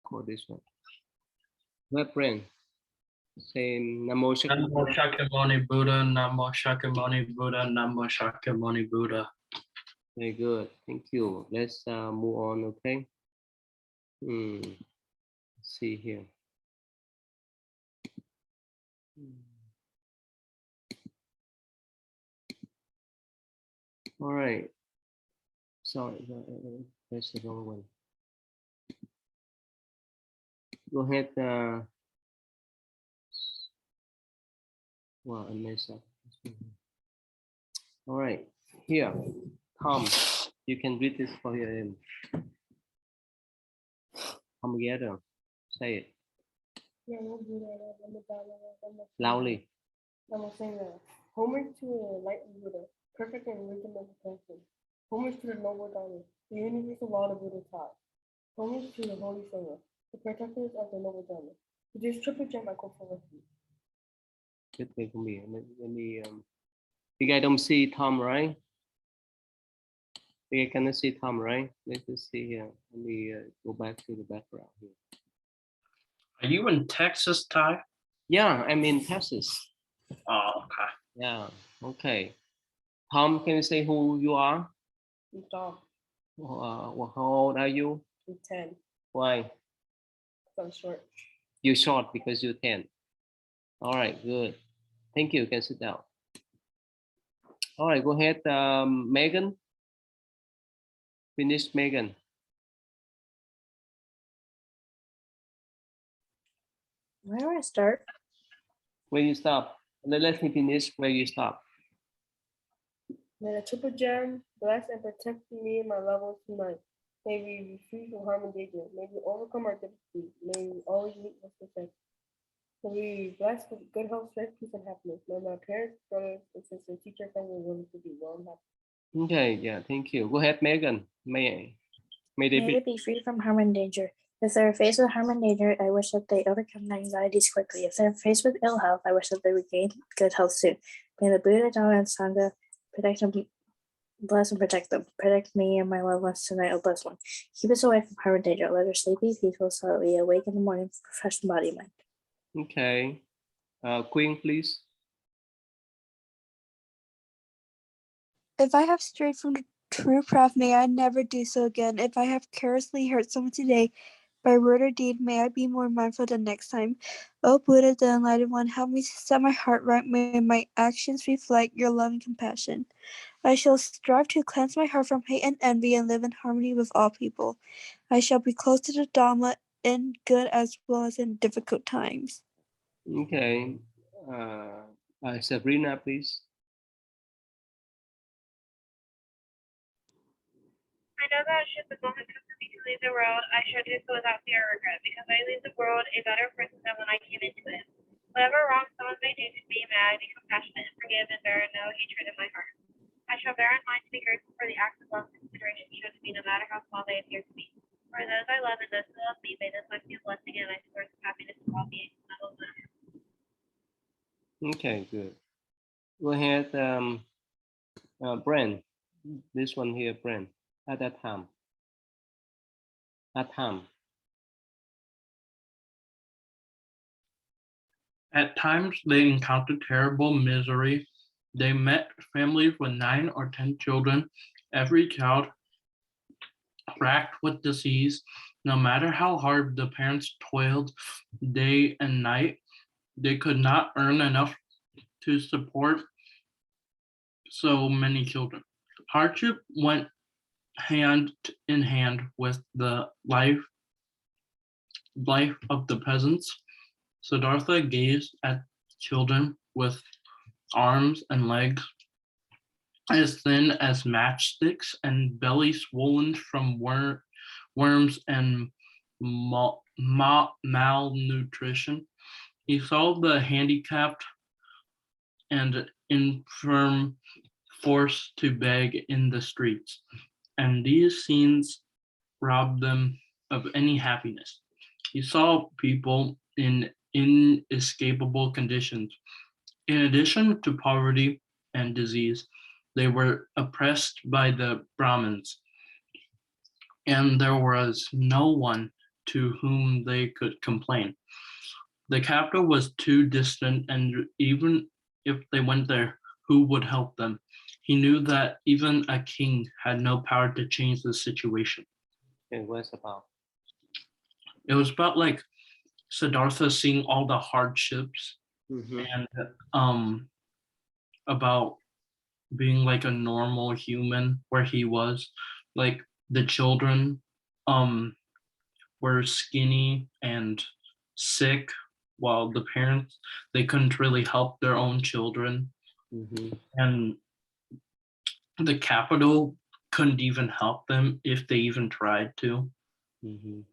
call this one. My friend, say Namo Namo Shakyamuni. Shakyamuni Buddha, Namo Shakyamuni Buddha, Namo Shakyamuni Buddha. Very good. Thank you. Let's move on, okay? Let's see here. All right. Sorry, that's the wrong one. Go ahead. Well, I messed up. All right. Here, Tom, you can read this for him. Come together. Say it loudly. Homage to the enlightened Buddha, perfect in wisdom and perfection. Homage to the noble Dharma, the universal law the Buddha taught. Homage to the holy Sangha, the protectors of the noble Dharma. It is triple gem I quote for refuge. Good thing for me. Let me you guys don't see Tom, right? You guys cannot see Tom, right? Let's just see here. Let me go back to the background here. Are you in Texas, Ty? Yeah, I'm in Texas. Oh, okay. Yeah, okay. Tom, can you say who you are? I'm Tom. How old are you? I'm 10. Why? I'm short. You're short because you're 10. All right, good. Thank you. You can sit down. All right, go ahead, Megan. Finish, Megan. Where do I start? Where you stop. Let me finish where you stop. May the triple gem bless and protect me and my loved ones tonight. May we be free from harm and danger. May we overcome our difficulties. May we always meet with success. May we be blessed with good health, strength, peace, and happiness. May my parents, brothers, and sisters, teacher, family, and willing to be well and happy. Okay, yeah, thank you. Go ahead, Megan. May they be free from harm and danger. If they're faced with harm and danger, I wish that they overcome their anxieties quickly. If they're faced with ill health, I wish that they regain good health soon. May the Buddha, Dharma, and Sangha protect them, bless and protect them. Protect me and my loved ones tonight, O blessed one. Keep us away from harm and danger. Let us sleep peaceful so that we awake in the morning for fresh body and mind. Okay. Queen, please. If I have strayed from the true path, may I never do so again. If I have carelessly hurt someone today, by word or deed, may I be more mindful the next time. O Buddha, the Enlightened One, help me to set my heart right. May my actions reflect your love and compassion. I shall strive to cleanse my heart from hate and envy and live in harmony with all people. I shall be close to the Dhamma in good as well as in difficult times. Okay. Sabrina, please. I know that should the moment come for me to leave the world, I shall do so without fear or regret, because I leave the world a better person than when I came into it. Whatever wrong someone may do to me, may I be compassionate and forgive and bear no hatred in my heart. I shall bear in mind to be grateful for the acts of love and consideration shown to me, no matter how small they appear to me. For those I love and those who love me, may this life be a blessing and a source of happiness to all beings. Okay, good. Go ahead, Brent. This one here, Brent. At that time. At time. At times, they encountered terrible misery. They met families with 9 or 10 children, every child racked with disease. No matter how hard the parents toiled day and night, they could not earn enough to support so many children. Hardship went hand in hand with the life of the peasants. Siddhartha gazed at children with arms and legs as thin as matchsticks and belly swollen from worms and malnutrition. He saw the handicapped and infirm forced to beg in the streets, and these scenes robbed them of any happiness. He saw people in inescapable conditions. In addition to poverty and disease, they were oppressed by the Brahmins, and there was no one to whom they could complain. The capital was too distant, and even if they went there, who would help them? He knew that even a king had no power to change the situation. And what's about? It was about like Siddhartha seeing all the hardships Mhm. and about being like a normal human where he was. Like the children were skinny and sick, while the parents, they couldn't really help their own children, Mhm. and the capital couldn't even help them if they even tried to. Mhm.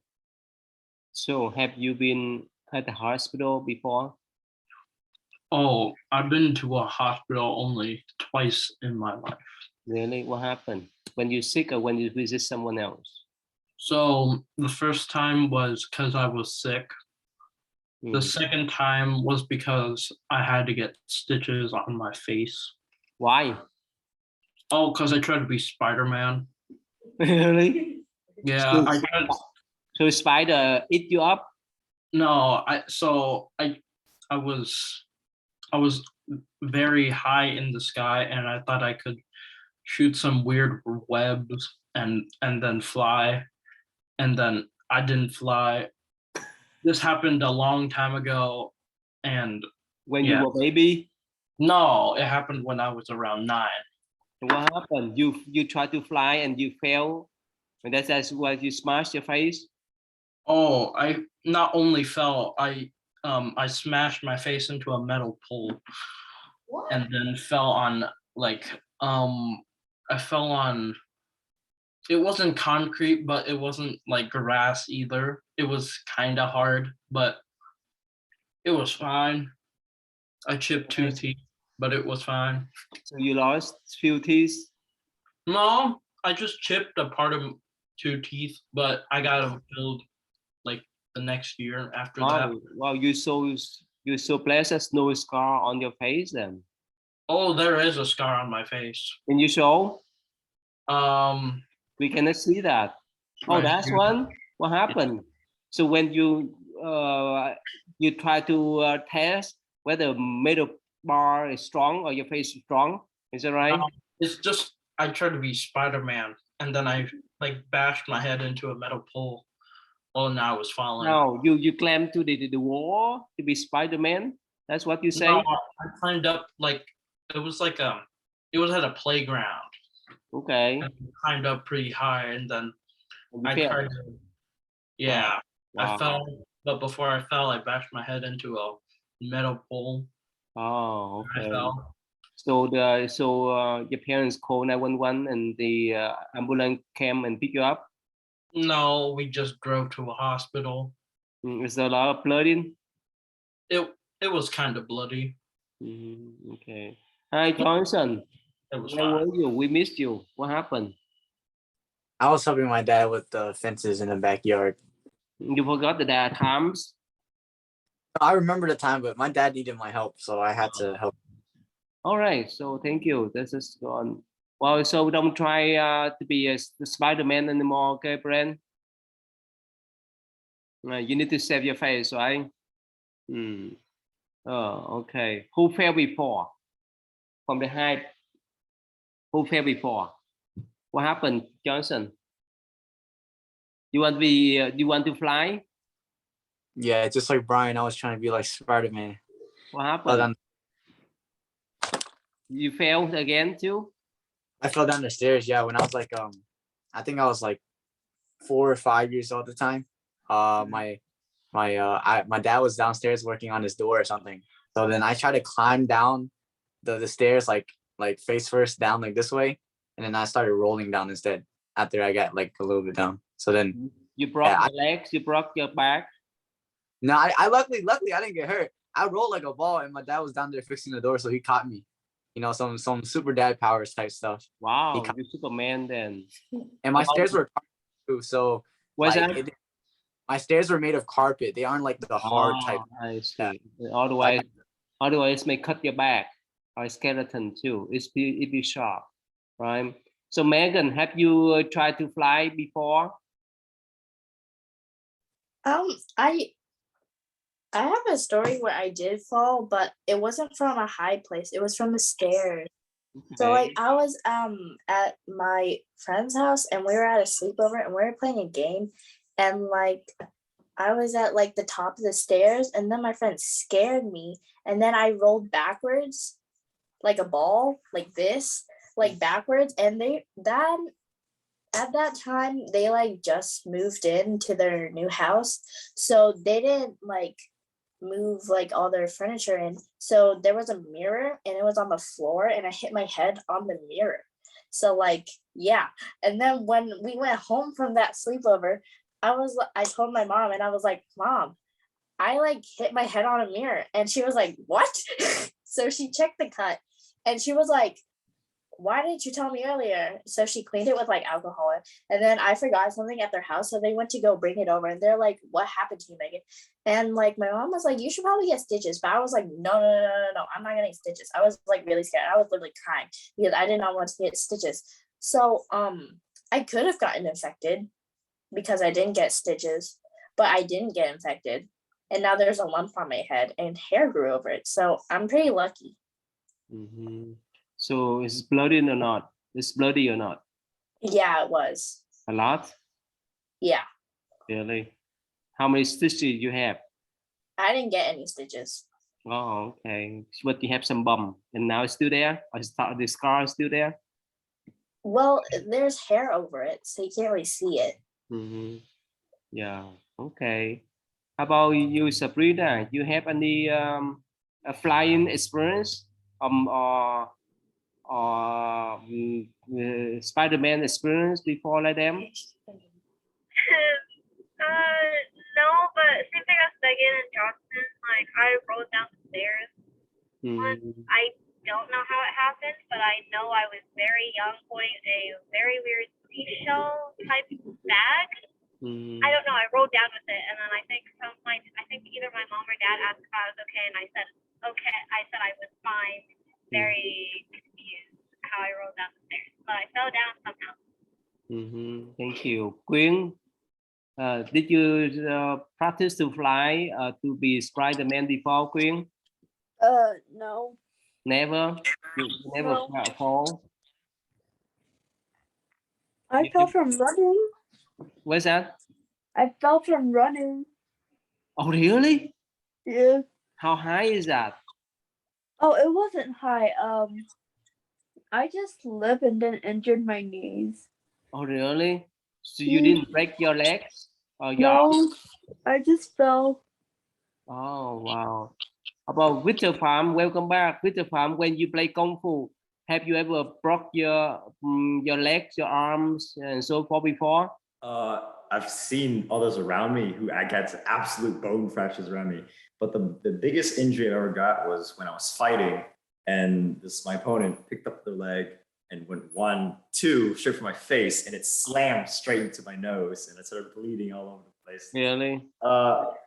So, have you been at the hospital before? Oh, I've been to a hospital only twice in my life. Really? What happened? When you're sick or when you visit someone else? So the first time was because I was sick. The Mhm. second time was because I had to get stitches on my face. Why? Oh, because I tried to be Spider-Man. Really? Yeah, I So, tried. so spider eat you up? No, I was very high in the sky, and I thought I could shoot some weird webs and then fly, and then I didn't fly. This happened a long time ago, and When you yeah, were baby? no, it happened when I was around 9. What happened? You try to fly and you fail, and that's why you smash your face. Oh, I not only fell, I smashed my face into a metal pole and then fell on like I fell on, it wasn't concrete, but it wasn't like grass either. It was kind of hard, but it was fine. I chipped 2 Okay. teeth, but it was fine. So you lost few teeth. No, I just chipped a part of 2 teeth, but I got them filled like the next year after that. Wow, wow, you so blessed. There's no scar on your face then. Oh, there is a scar on my face. Can you show? Um, We cannot see that. Oh, right that's here. one. What happened? So when you try to test whether metal bar is strong or your face is strong, is that right? It's just I tried to be Spider-Man, and then I like bashed my head into a metal pole. Oh, now I was falling. No, you climb to the wall to be Spider-Man. That's what you No, say. I climbed up like it was like it was at a playground. Okay. And I climbed up pretty high, and then And you I fail. tried to, yeah, I Wow. fell, but before I fell, I bashed my head into a metal pole. Oh, I okay. fell. So your parents call 911 and the ambulance came and pick you up. No, we just drove to a hospital. Is there a lot of blooding? It was kind of bloody. Okay. Hi, Johnson. It was Where fine. were you? We missed you. What happened? I was helping my dad with the fences in the backyard. You forgot that there are times. I remember the time, but my dad needed my help, so I had to help. All right. So thank you. This is gone. Well, so don't try to be the Spider-Man anymore, okay, Brent? You need to save your face, right? Oh, okay. Who fell before? From the height. Who fell before? What happened, Johnson? You want to be? You want to fly? Yeah, just like Brian, I was trying to be like Spider-Man. What Fell happened? down, You failed again too? I fell down the stairs. Yeah, when I was like, I think I was like 4 or 5 years old at the time. My dad was downstairs working on his door or something. So then I tried to climb down the stairs like face first down like this way, and then I started rolling down instead after I got like a little bit down. So then You broke yeah, your legs. You broke your back. no, I luckily I didn't get hurt. I rolled like a ball, and my dad was down there fixing the door, so he caught me. You know, some super dad powers type stuff. Wow, you're Superman then. And my stairs were carpet too, so What's like that? my stairs were made of carpet. They aren't like the hard type. I Yeah. see. Otherwise, it may cut your back or skeleton too. It be sharp, right? So Megan, have you tried to fly before? I have a story where I did fall, but it wasn't from a high place. It was from the stairs. So like Okay. I was at my friend's house and we were at a sleepover and we were playing a game and like I was at like the top of the stairs and then my friend scared me and then I rolled backwards like a ball like this like backwards and they that at that time they like just moved into their new house so they didn't like move like all their furniture in. So there was a mirror and it was on the floor and I hit my head on the mirror. So like yeah. And then when we went home from that sleepover, I told my mom and I was like, Mom, I like hit my head on a mirror. And she was like, what? So she checked the cut and she was like, why didn't you tell me earlier? So she cleaned it with like alcohol. And then I forgot something at their house. So they went to go bring it over. And they're like, what happened to you, Megan? And like my mom was like, you should probably get stitches. But I was like, no. I'm not getting stitches. I was like really scared. I was literally crying because I did not want to get stitches. So I could have gotten infected because I didn't get stitches, but I didn't get infected. And now there's a lump on my head and hair grew over it. So I'm pretty lucky. Mhm. So it's bloody or not? It's bloody or not? Yeah, it was. A lot? Yeah. Really? How many stitches you have? I didn't get any stitches. Oh, okay. But you have some bump, and now it's still there? Or the scar is still there? Well, there's hair over it, so you can't really see it. Mm-hmm. Yeah. Okay. How about you, Sabrina? You have any a flying experience Spider-Man experience before like them? No, but same thing as Megan and Johnson. Like I rolled down the stairs once. I don't know how it happened, but I know I was very young, holding a very weird seashell type bag. I don't know. I rolled down with it, and then I think either my mom or dad asked if I was okay, and I said okay. I said I was fine. Very confused how I rolled down the stairs, but I fell down somehow. Thank you, Quyên. Did you practice to fly to be Spider-Man before, Quyên? No. Never. You never No. fall. I fell from running. What's that? I fell from running. Oh, really? Yeah. How high is that? Oh, it wasn't high. I just slipped and then injured my knees. Oh, really? So you didn't break your legs or your arms? No, I just fell. Oh, wow. About Victor Farm, welcome back. Victor Farm, when you play Kung Fu, have you ever broke your legs, your arms, and so forth before? I've seen others around me who I get absolute bone fractures around me. But the biggest injury I ever got was when I was fighting and my opponent picked up their leg and went 1, 2 straight for my face and it slammed straight into my nose and I started bleeding all over the place. Really?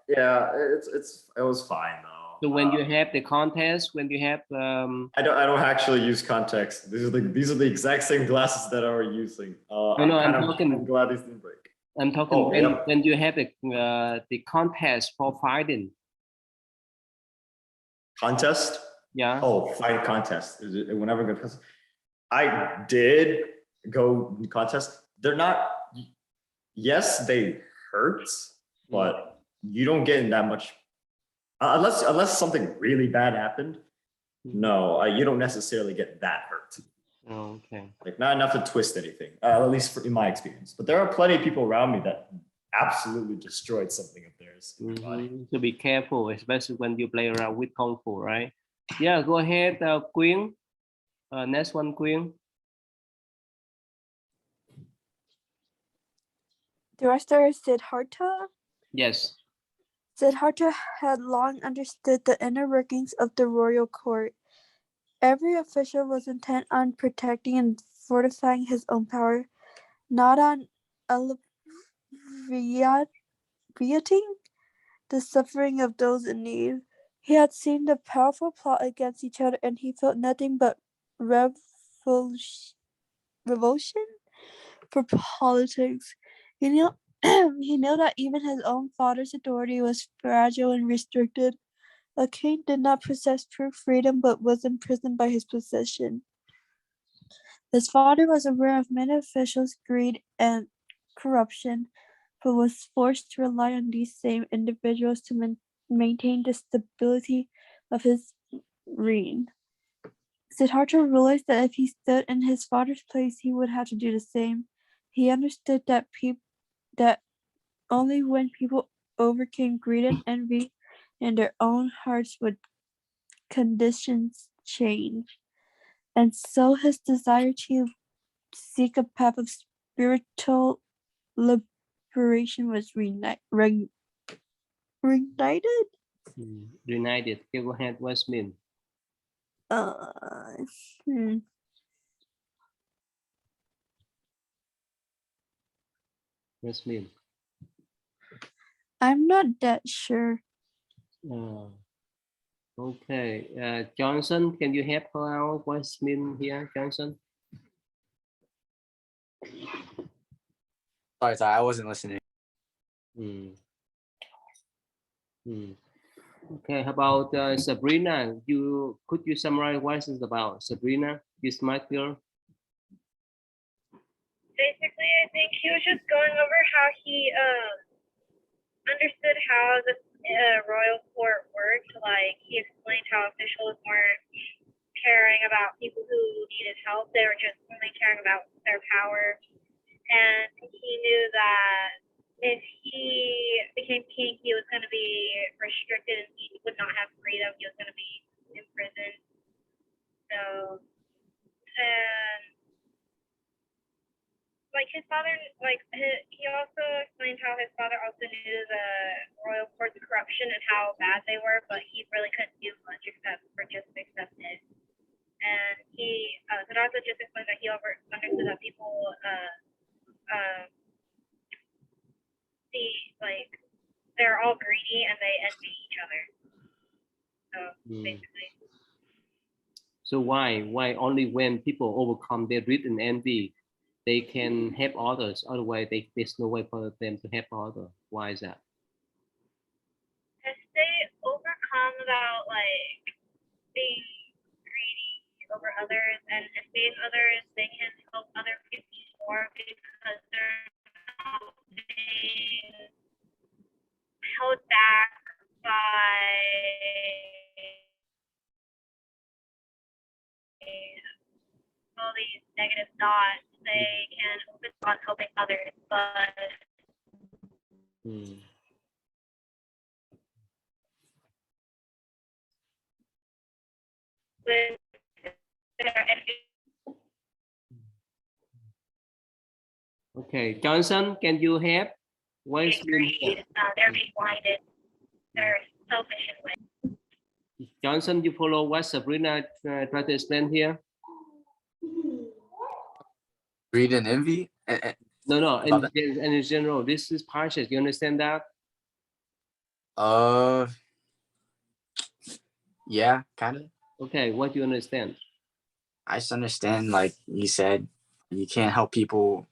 Yeah, it was fine though. So when you have the contest, when you have I don't actually use context. These are the exact same glasses that I was using. I'm glad these didn't break. I'm talking when you have the contest for fighting. Contest? Yeah. Oh, fight contest. Whenever I go, I did go contest. They're not. Yes, they hurt, but you don't get in that much. Unless something really bad happened. No, you don't necessarily get that hurt. Oh, okay. Like not enough to twist anything, at least in my experience. But there are plenty of people around me that absolutely destroyed something of theirs. So be careful, especially when you play around with Kung Fu, right? Yeah, go ahead, Quyên. Next one, Quyên. Do I start with Siddhartha? Yes. Siddhartha had long understood the inner workings of the royal court. Every official was intent on protecting and fortifying his own power, not on alleviating the suffering of those in need. He had seen the powerful plot against each other, and he felt nothing but revulsion for politics. He He knew that even his own father's authority was fragile and restricted. A king did not possess true freedom but was imprisoned by his position. His father was aware of many officials' greed and corruption, but was forced to rely on these same individuals to maintain the stability of his reign. Siddhartha realized that if he stood in his father's place, he would have to do the same. He understood that that only when people overcame greed and envy in their own hearts would conditions change. And so his desire to seek a path of spiritual liberation was reignited. United. Okay, go ahead. What's mean? Uh, hmm. What's mean? I'm not that sure. Okay. Johnson, can you help her out? What's mean here, Johnson? Sorry, I wasn't listening. Okay, how about Sabrina? Could you summarize what is about? Sabrina, you smart girl. Basically, I think he was just going over how he understood how the royal court worked. Like, he explained how officials weren't caring about people who needed help. They were just only caring about their power. And he knew that if he became king, he was going to be restricted and he would not have freedom. He was going to be imprisoned. So, and like his father, he also explained how his father also knew the royal court's corruption and how bad they were, but he really couldn't do much except for just accept it. And he, Siddhartha just explained that he understood that people see, like, they're all greedy and they envy each other. So basically. So why only when people overcome their greed and envy, they can help others? Otherwise, there's no way for them to help others. Why is that? As they overcome about like being greedy over others and envying others, they can help other people more because they're not being held back by all these negative thoughts. They can focus on helping others, but with their envy. Okay, Johnson, can you help? What is Greed, they're being blinded. They're selfish in ways. Johnson, you follow what Sabrina tried to explain here? Greed and envy? No, in general, this is partial. You understand that? Yeah, kind of. Okay, what do you understand? I just understand, like you said, you can't help people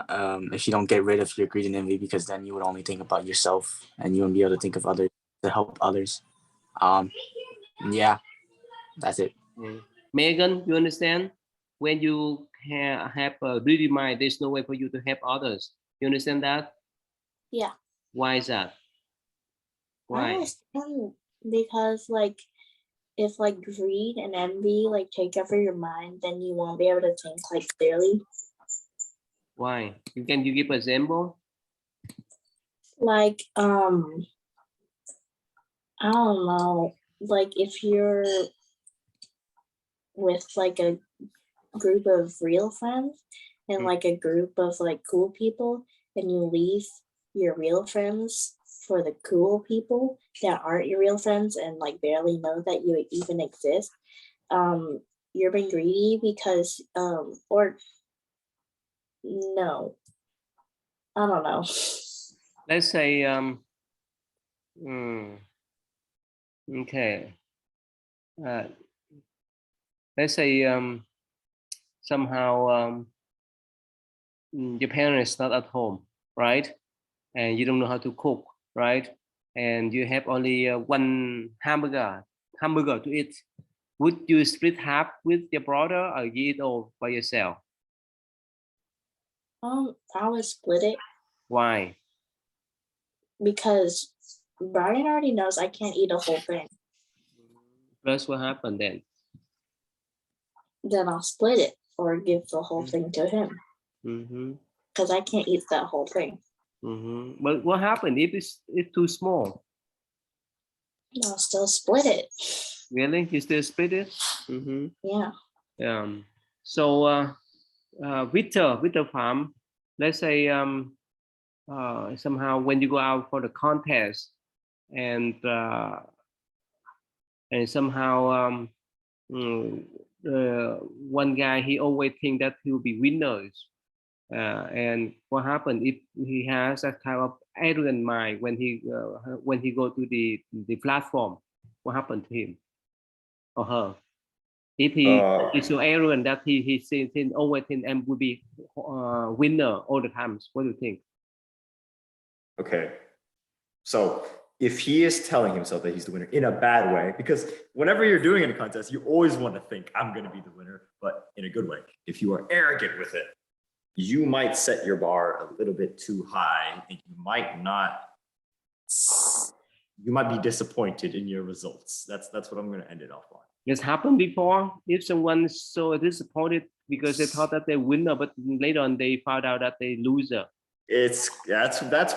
if you don't get rid of your greed and envy, because then you would only think about yourself and you wouldn't be able to think of others to help others. Yeah, that's it. Megan, you understand? When you have a greedy mind, there's no way for you to help others. You understand that? Yeah. Why is that? Why? I understand because like if like greed and envy like take over your mind, then you won't be able to think like clearly. Why? Can you give an example? Like I don't know, like if you're with like a group of real friends and like a group of like cool people, and you leave your real friends for the cool people that aren't your real friends and like barely know that you even exist, you're being greedy because or no, I don't know. Let's say okay. Let's say somehow your parents not at home, right? and you don't know how to cook, right? And you have only one hamburger to eat. Would you split half with your brother or you eat all by yourself? I would split it Why? because Brian already knows I can't eat a whole thing. Plus, what happened then? Then I'll split it or give the whole thing to him Mm-hmm. because I can't eat that whole thing. Mm-hmm. But what happened if it's too small? I'll still split it. Really? You still split it? Mm-hmm. Yeah. So with the farm, let's say somehow when you go out for the contest and somehow one guy he always think that he will be winners, and what happened if he has that kind of arrogant mind when he go to the platform? What happened to him or her? If he is so arrogant that he thinks always think and will be winner all the times, what do you think? Okay. So if he is telling himself that he's the winner in a bad way, because whenever you're doing in a contest, you always want to think, I'm going to be the winner, but in a good way. If you are arrogant with it, you might set your bar a little bit too high and you might be disappointed in your results. That's what I'm going to end it off on. It's happened before. If someone is so disappointed because they thought that they winner, but later on they found out that they loser. That's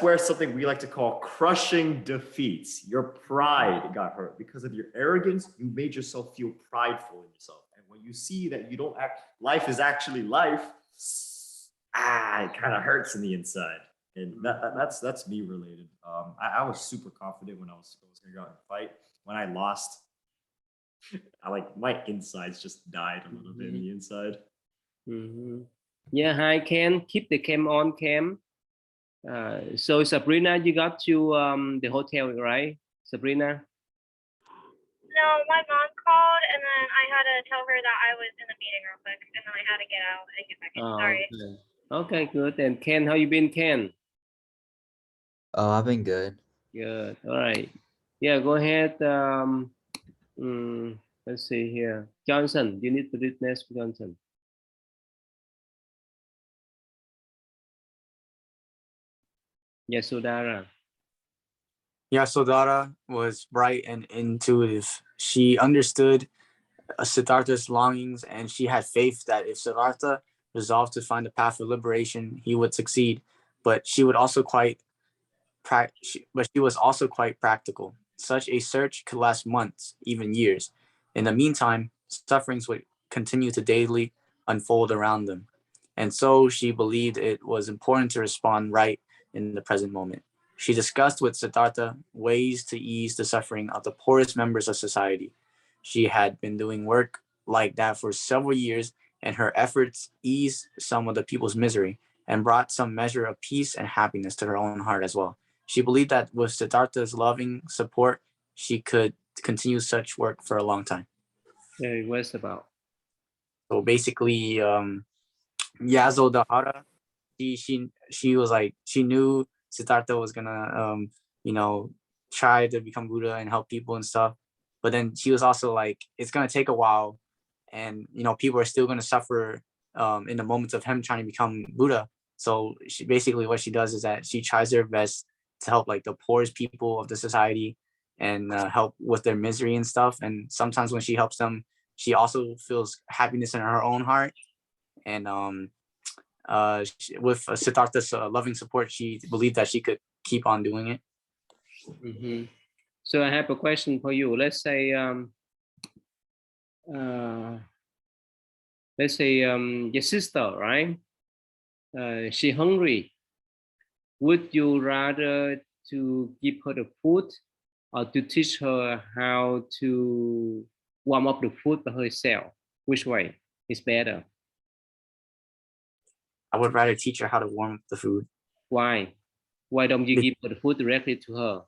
where something we like to call crushing defeats. Your pride got hurt because of your arrogance. You made yourself feel prideful in yourself, and when you see that you don't act, life is actually life. It kind of hurts in the inside, and that's me related. I was super confident when I was gonna go out and fight. When I lost, my insides just died a little bit in the inside. Mm-hmm. Yeah, hi Ken. Keep the cam on, Cam. So Sabrina, you got to the hotel, right, Sabrina? No, my mom called and then I had to tell her that I was in a meeting real quick and then I had to get out and get back in. Sorry. Okay, good. And Ken, how you been, Ken? Oh, I've been good. Good. All right. Yeah, go ahead. Let's see here. Johnson, you need to read next, Johnson. Yasodhara. Yasodhara was bright and intuitive. She understood Siddhartha's longings, and she had faith that if Siddhartha resolved to find a path of liberation, he would succeed. But she was also quite practical. Such a search could last months, even years. In the meantime, sufferings would continue to daily unfold around them. And so she believed it was important to respond right in the present moment. She discussed with Siddhartha ways to ease the suffering of the poorest members of society. She had been doing work like that for several years, and her efforts eased some of the people's misery and brought some measure of peace and happiness to her own heart as well. She believed that with Siddhartha's loving support, she could continue such work for a long time. Yeah, what's about? So basically, Yasodhara, she was like, she knew Siddhartha was gonna try to become Buddha and help people and stuff, but then she was also like, it's gonna take a while, and people are still gonna suffer in the moments of him trying to become Buddha. So she basically, what she does is that she tries her best to help like the poorest people of the society and help with their misery and stuff. And sometimes when she helps them, she also feels happiness in her own heart. And with Siddhartha's loving support, she believed that she could keep on doing it. Mm-hmm. So I have a question for you. Let's say your sister, right? She hungry. Would you rather to give her the food or to teach her how to warm up the food by herself? Which way is better? I would rather teach her how to warm up the food. Why? Why don't you give her the food directly to her?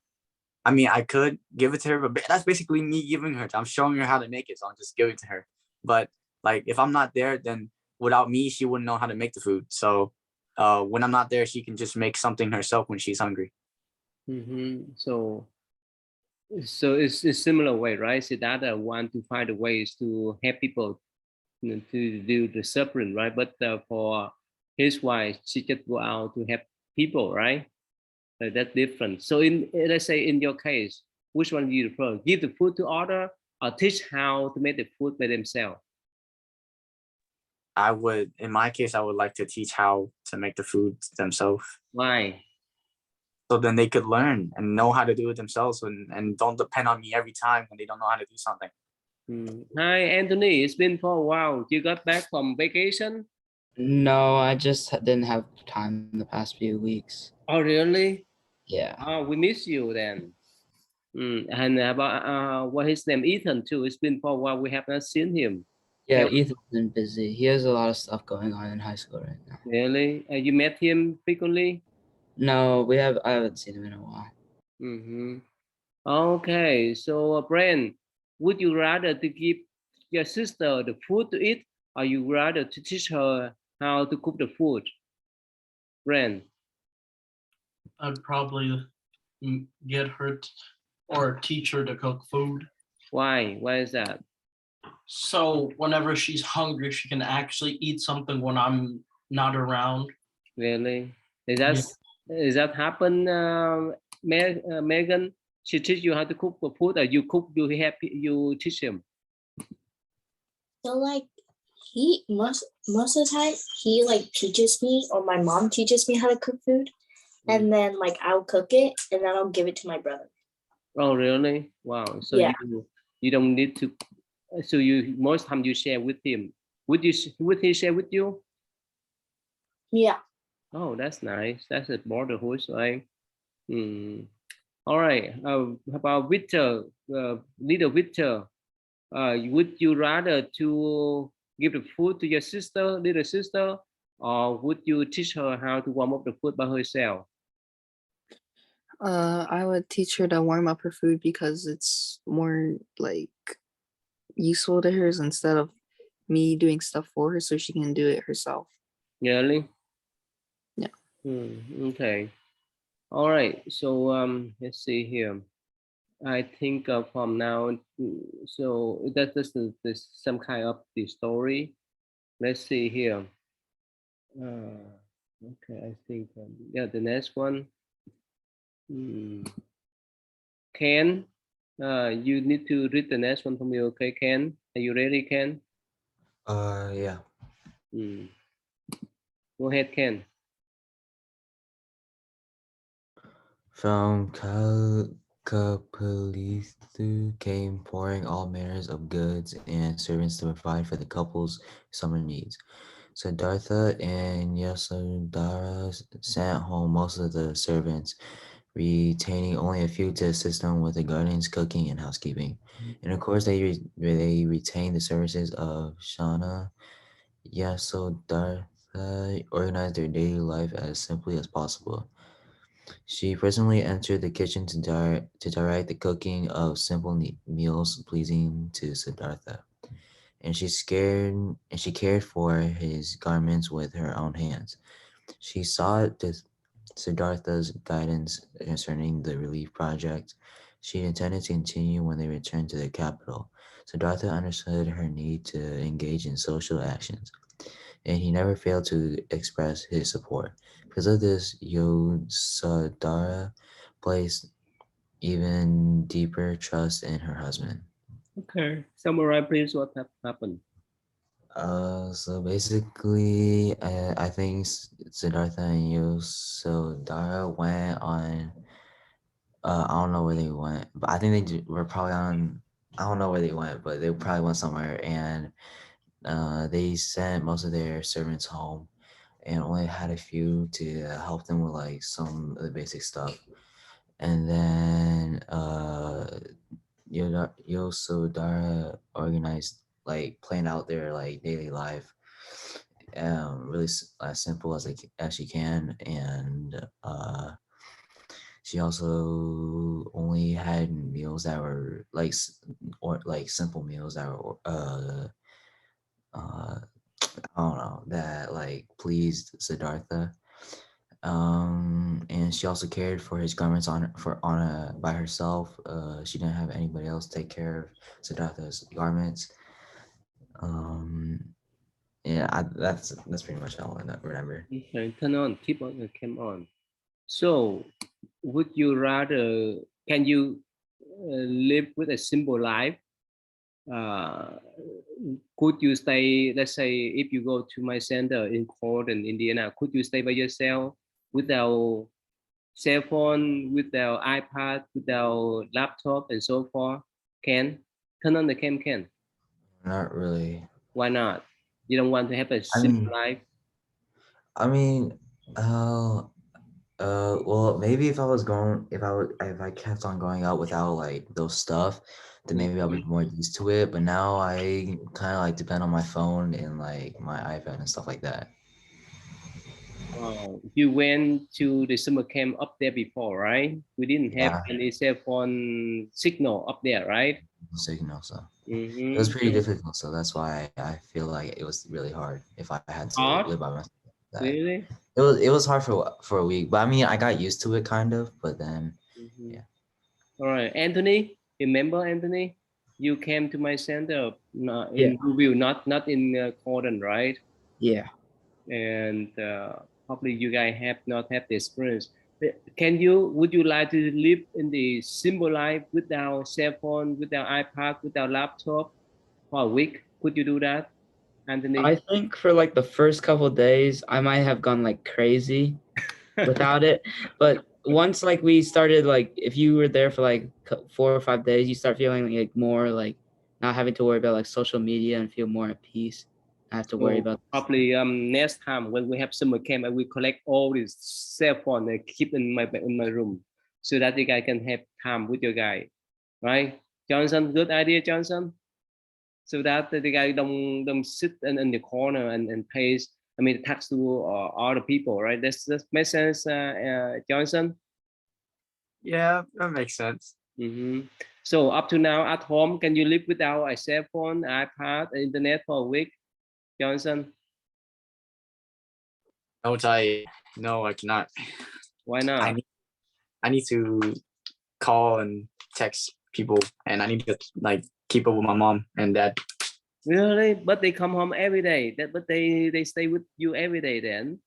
I mean, I could give it to her, but that's basically me giving her. I'm showing her how to make it, so I'm just giving it to her. But like, if I'm not there, then without me, she wouldn't know how to make the food. So when I'm not there, she can just make something herself when she's hungry. So it's similar way, right? Siddhartha want to find ways to help people, to do the suffering, right? But for his wife, she just go out to help people, right? That's different. So let's say in your case, which one do you prefer? Give the food to order or teach how to make the food by themselves? In my case, I would like to teach how to make the food themselves. Why? So then they could learn and know how to do it themselves and don't depend on me every time when they don't know how to do something. Hi, Anthony. It's been for a while. You got back from vacation? No, I just didn't have time the past few weeks. Oh, really? Yeah. Oh, we miss you then. And about what his name, Ethan too. It's been for a while. We have not seen him. Yeah, Yeah. Ethan's been busy. He has a lot of stuff going on in high school right now. Really? You met him frequently? No, I haven't seen him in a while. Okay, so Brian, would you rather to give your sister the food to eat, or you rather to teach her how to cook the food? Brian? I'd probably get her or teach her to cook food. Why? Why is that? So whenever she's hungry, she can actually eat something when I'm not around. Really? Is that happen, Megan? She teach you how to cook the food, or you cook? You teach him? So like he most of the time he like teaches me, or my mom teaches me how to cook food, and then like I'll cook it and then I'll give it to my brother. Oh, really? Wow. So Yeah. you don't need to. So you most time you share with him. Would he share with you? Yeah. Oh, that's nice. That's a brotherhood, right? All right. How about Victor, little Victor? Would you rather to give the food to your sister, little sister, or would you teach her how to warm up the food by herself? I would teach her to warm up her food because it's more like useful to her instead of me doing stuff for her, so she can do it herself. Really? Yeah. Okay. All right. So let's see here. I think from now, so that's some kind of the story. Let's see here. Okay, I think yeah, the next one. Ken, you need to read the next one for me, okay, Ken? Are you ready, Ken? Yeah. Go ahead, Ken. From Kapalithu came pouring all manners of goods and servants to provide for the couple's summer needs. Siddhartha and Yasodhara sent home most of the servants, retaining only a few to assist them with the gardens, cooking, and housekeeping. And of course, they retained the services of Shana. Yasodhara organized their daily life as simply as possible. She presently entered the kitchen to direct the cooking of simple meals pleasing to Siddhartha, and she cared for his garments with her own hands. She sought Siddhartha's guidance concerning the relief project she intended to continue when they returned to the capital. Siddhartha understood her need to engage in social actions, and he never failed to express his support. Because of this, Yosudhara placed even deeper trust in her husband. Okay. Summarize, please, what happened. So basically, I think Siddhartha and Yosudhara went on. I don't know where they went, but I think were probably on. I don't know where they went, but they probably went somewhere, and they sent most of their servants home, and only had a few to help them with like some of the basic stuff. And then Yosudhara organized, like, planned out their like daily life, really as simple as she can, and she also only had meals that were or like simple meals that were I don't know, that like pleased Siddhartha. And she also cared for his garments by herself. She didn't have anybody else take care of Siddhartha's garments. Yeah, that's pretty much all I remember. Okay, turn on, keep on the cam on. So, would you rather? Can you live with a simple life? Could you stay? Let's say if you go to my center in Croydon, Indiana, could you stay by yourself without cell phone, without iPad, without laptop, and so forth? Can turn on the cam? Can? Not really. Why not? You don't want to have a I simple mean, life. Well, maybe if I kept on going out without like those stuff, then maybe I'll be more used to it. But now I kind of like depend on my phone and like my iPad and stuff like that. You went to the summer camp up there before, right? We didn't have Yeah, any cell phone signal up there, right? signal. So it was Mm-hmm. pretty difficult. So that's why I feel like it was really hard if I had to Hard, live by myself. That really? it was hard for a week, but I mean I got used to it kind of. But then Mm-hmm. yeah. All right, Anthony. Remember, Anthony? You came to my center Yeah. in Louisville, not in Croydon, right? Yeah. And probably you guys have not had the experience. Would you like to live in the simple life without cell phone, without iPad, without laptop for a week? Could you do that, Anthony? I think for like the first couple days, I might have gone like crazy without it. But once like we started, like if you were there for like 4 or 5 days, you start feeling like more like not having to worry about like social media and feel more at peace. I have to worry So about probably next time when we have summer camp, I will collect all this cell phone and keep in my room so that you guys can have time with your guy, right? Johnson, good idea, Johnson. So that the guy don't sit in the corner and pays. I mean, tax to other people, right? That's makes sense, Johnson. Yeah, that makes sense. Mm-hmm. So up to now at home, can you live without a cell phone, iPad, internet for a week, Johnson? No, I cannot. Why not? I need to call and text people, and I need to like keep up with my mom and dad. Really? But they come home every day. But they stay with you every day then.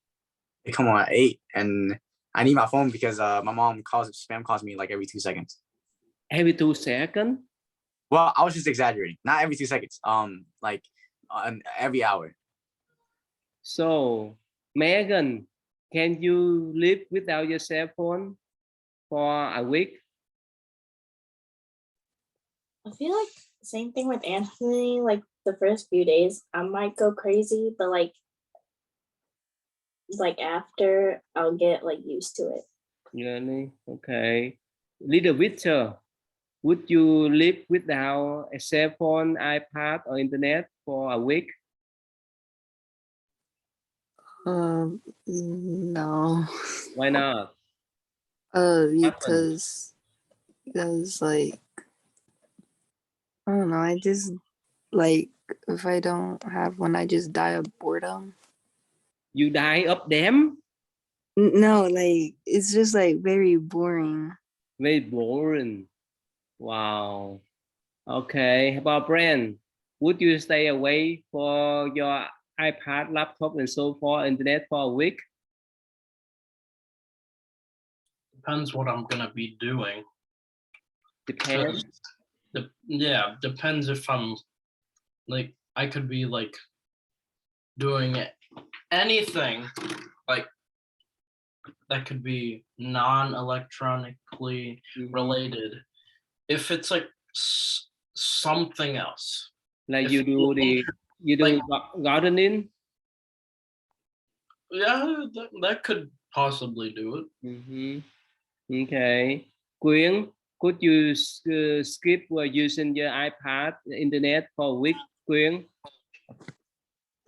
They come on at 8, and I need my phone because my mom spam calls me like every 2 seconds. Every 2 seconds? Well, I was just exaggerating. Not every 2 seconds. Like every hour. So, Megan, can you live without your cell phone for a week? I feel like same thing with Anthony. Like the first few days, I might go crazy, but like after, I'll get like used to it. Really? Okay. Little Victor, would you live without a cell phone, iPad, or internet for a week? No. Why not? Because like I don't know. I just like if I don't have one, I just die of boredom. You die of them? No, like it's just like very boring. Very boring. Wow. Okay. How about Brand? Would you stay away for your iPad, laptop, and so forth, internet for a week? Depends what I'm gonna be doing. Depends. Depends if I'm like I could be like doing anything like that could be non-electronically related. If it's like something else, Like if you do gardening? Yeah, that could possibly do it. Mm-hmm. Okay. Quyên, could you skip using your iPad, internet for a week, Quyên?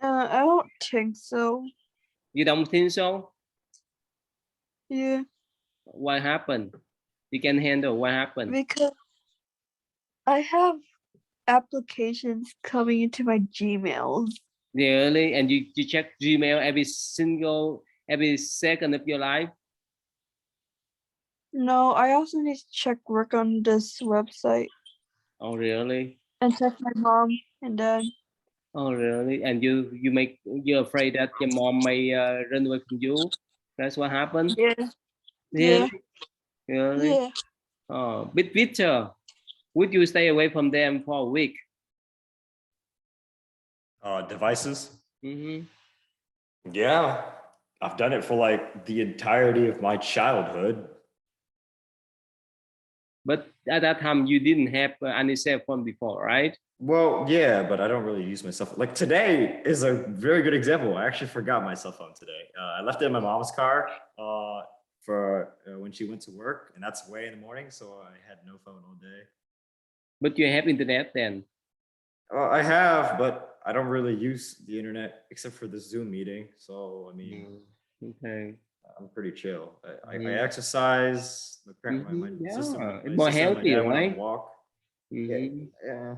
I don't think so. You don't think so? Yeah, What happened? You can handle what happened? because I have applications coming into my Gmails. Really? And you check Gmail every second of your life? No, I also need to check work on this website Oh, really? and check my mom and dad. Oh, really? And you're afraid that your mom may run away from you? That's what happened? Yeah. Really? Really? Yeah. Oh, but Victor, would you stay away from them for a week? Devices. Mm-hmm. Yeah, I've done it for like the entirety of my childhood. But at that time, you didn't have any cell phone before, right? Well, yeah, but I don't really use my cell phone. Like today is a very good example. I actually forgot my cell phone today. I left it in my mom's car for when she went to work, and that's way in the morning, so I had no phone all day. But you have internet then? I have, but I don't really use the internet except for the Zoom meeting. So I mean, Okay. I'm pretty chill. I Mhm. exercise. My Yeah, sister, it's my more sister and my healthy, dad went on a right? walk. Mhm. Yeah.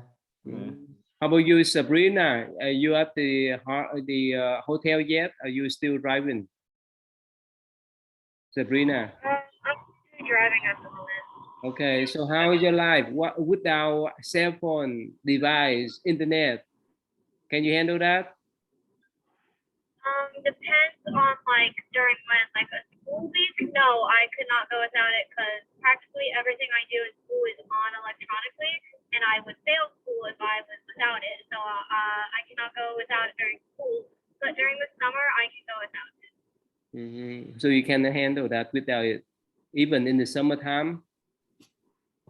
How about you, Sabrina? Are you at the hotel yet? Are you still driving? Sabrina. I'm driving at the moment. Okay, so how is your life? What without cell phone, device, internet? Can you handle that? Depends on like during when like a school week. No, I could not go without it because practically everything I do in school is on electronically, and I would fail school if I was without it. So I cannot go without it during school. But during the summer, I can go without it. So you can handle that without it, even in the summertime.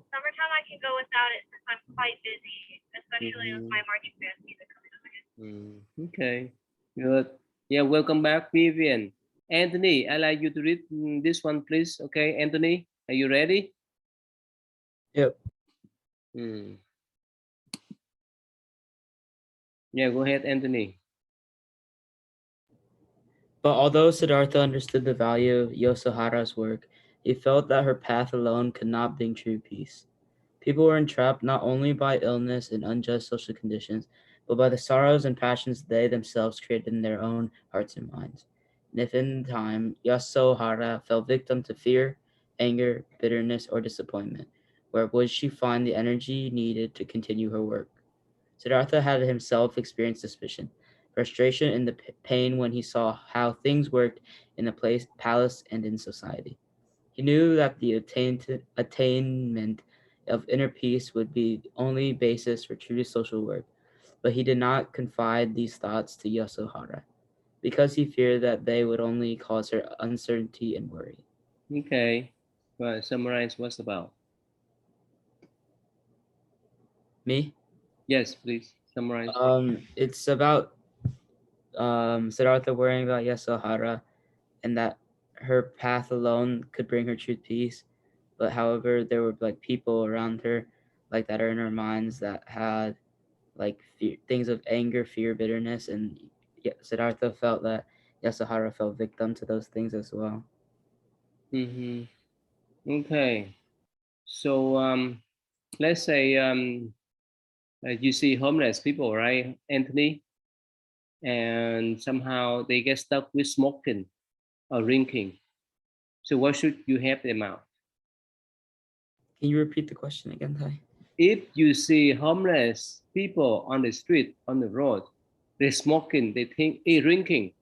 Summertime, I can go without it since I'm quite busy, especially with my marching band music coming up again. Okay, good. Yeah, welcome back, Vivian. Anthony, I'd like you to read this one, please. Okay, Anthony, are you ready? Yep. Yeah, go ahead, Anthony. But although Siddhartha understood the value of Yosuhara's work, he felt that her path alone could not bring true peace. People were entrapped not only by illness and unjust social conditions, but by the sorrows and passions they themselves created in their own hearts and minds. And if in time Yasuhara fell victim to fear, anger, bitterness, or disappointment, where would she find the energy needed to continue her work? Siddhartha had himself experienced suspicion, frustration, and the pain when he saw how things worked in the palace and in society. He knew that the attainment of inner peace would be the only basis for true social work, but he did not confide these thoughts to Yasuhara because he feared that they would only cause her uncertainty and worry. Okay, well, summarize what's about. Me? Yes, please summarize. It's about Siddhartha worrying about Yasuhara and that her path alone could bring her true peace. But however, there were like people around her, like that are in her minds that had like things of anger, fear, bitterness, and Siddhartha felt that Yasuhara fell victim to those things as well. Okay, so let's say you see homeless people, right, Anthony? And somehow they get stuck with smoking or drinking. So what should you help them out? Can you repeat the question again, Ty? If you see homeless people on the street, on the road, they're smoking, they think, drinking,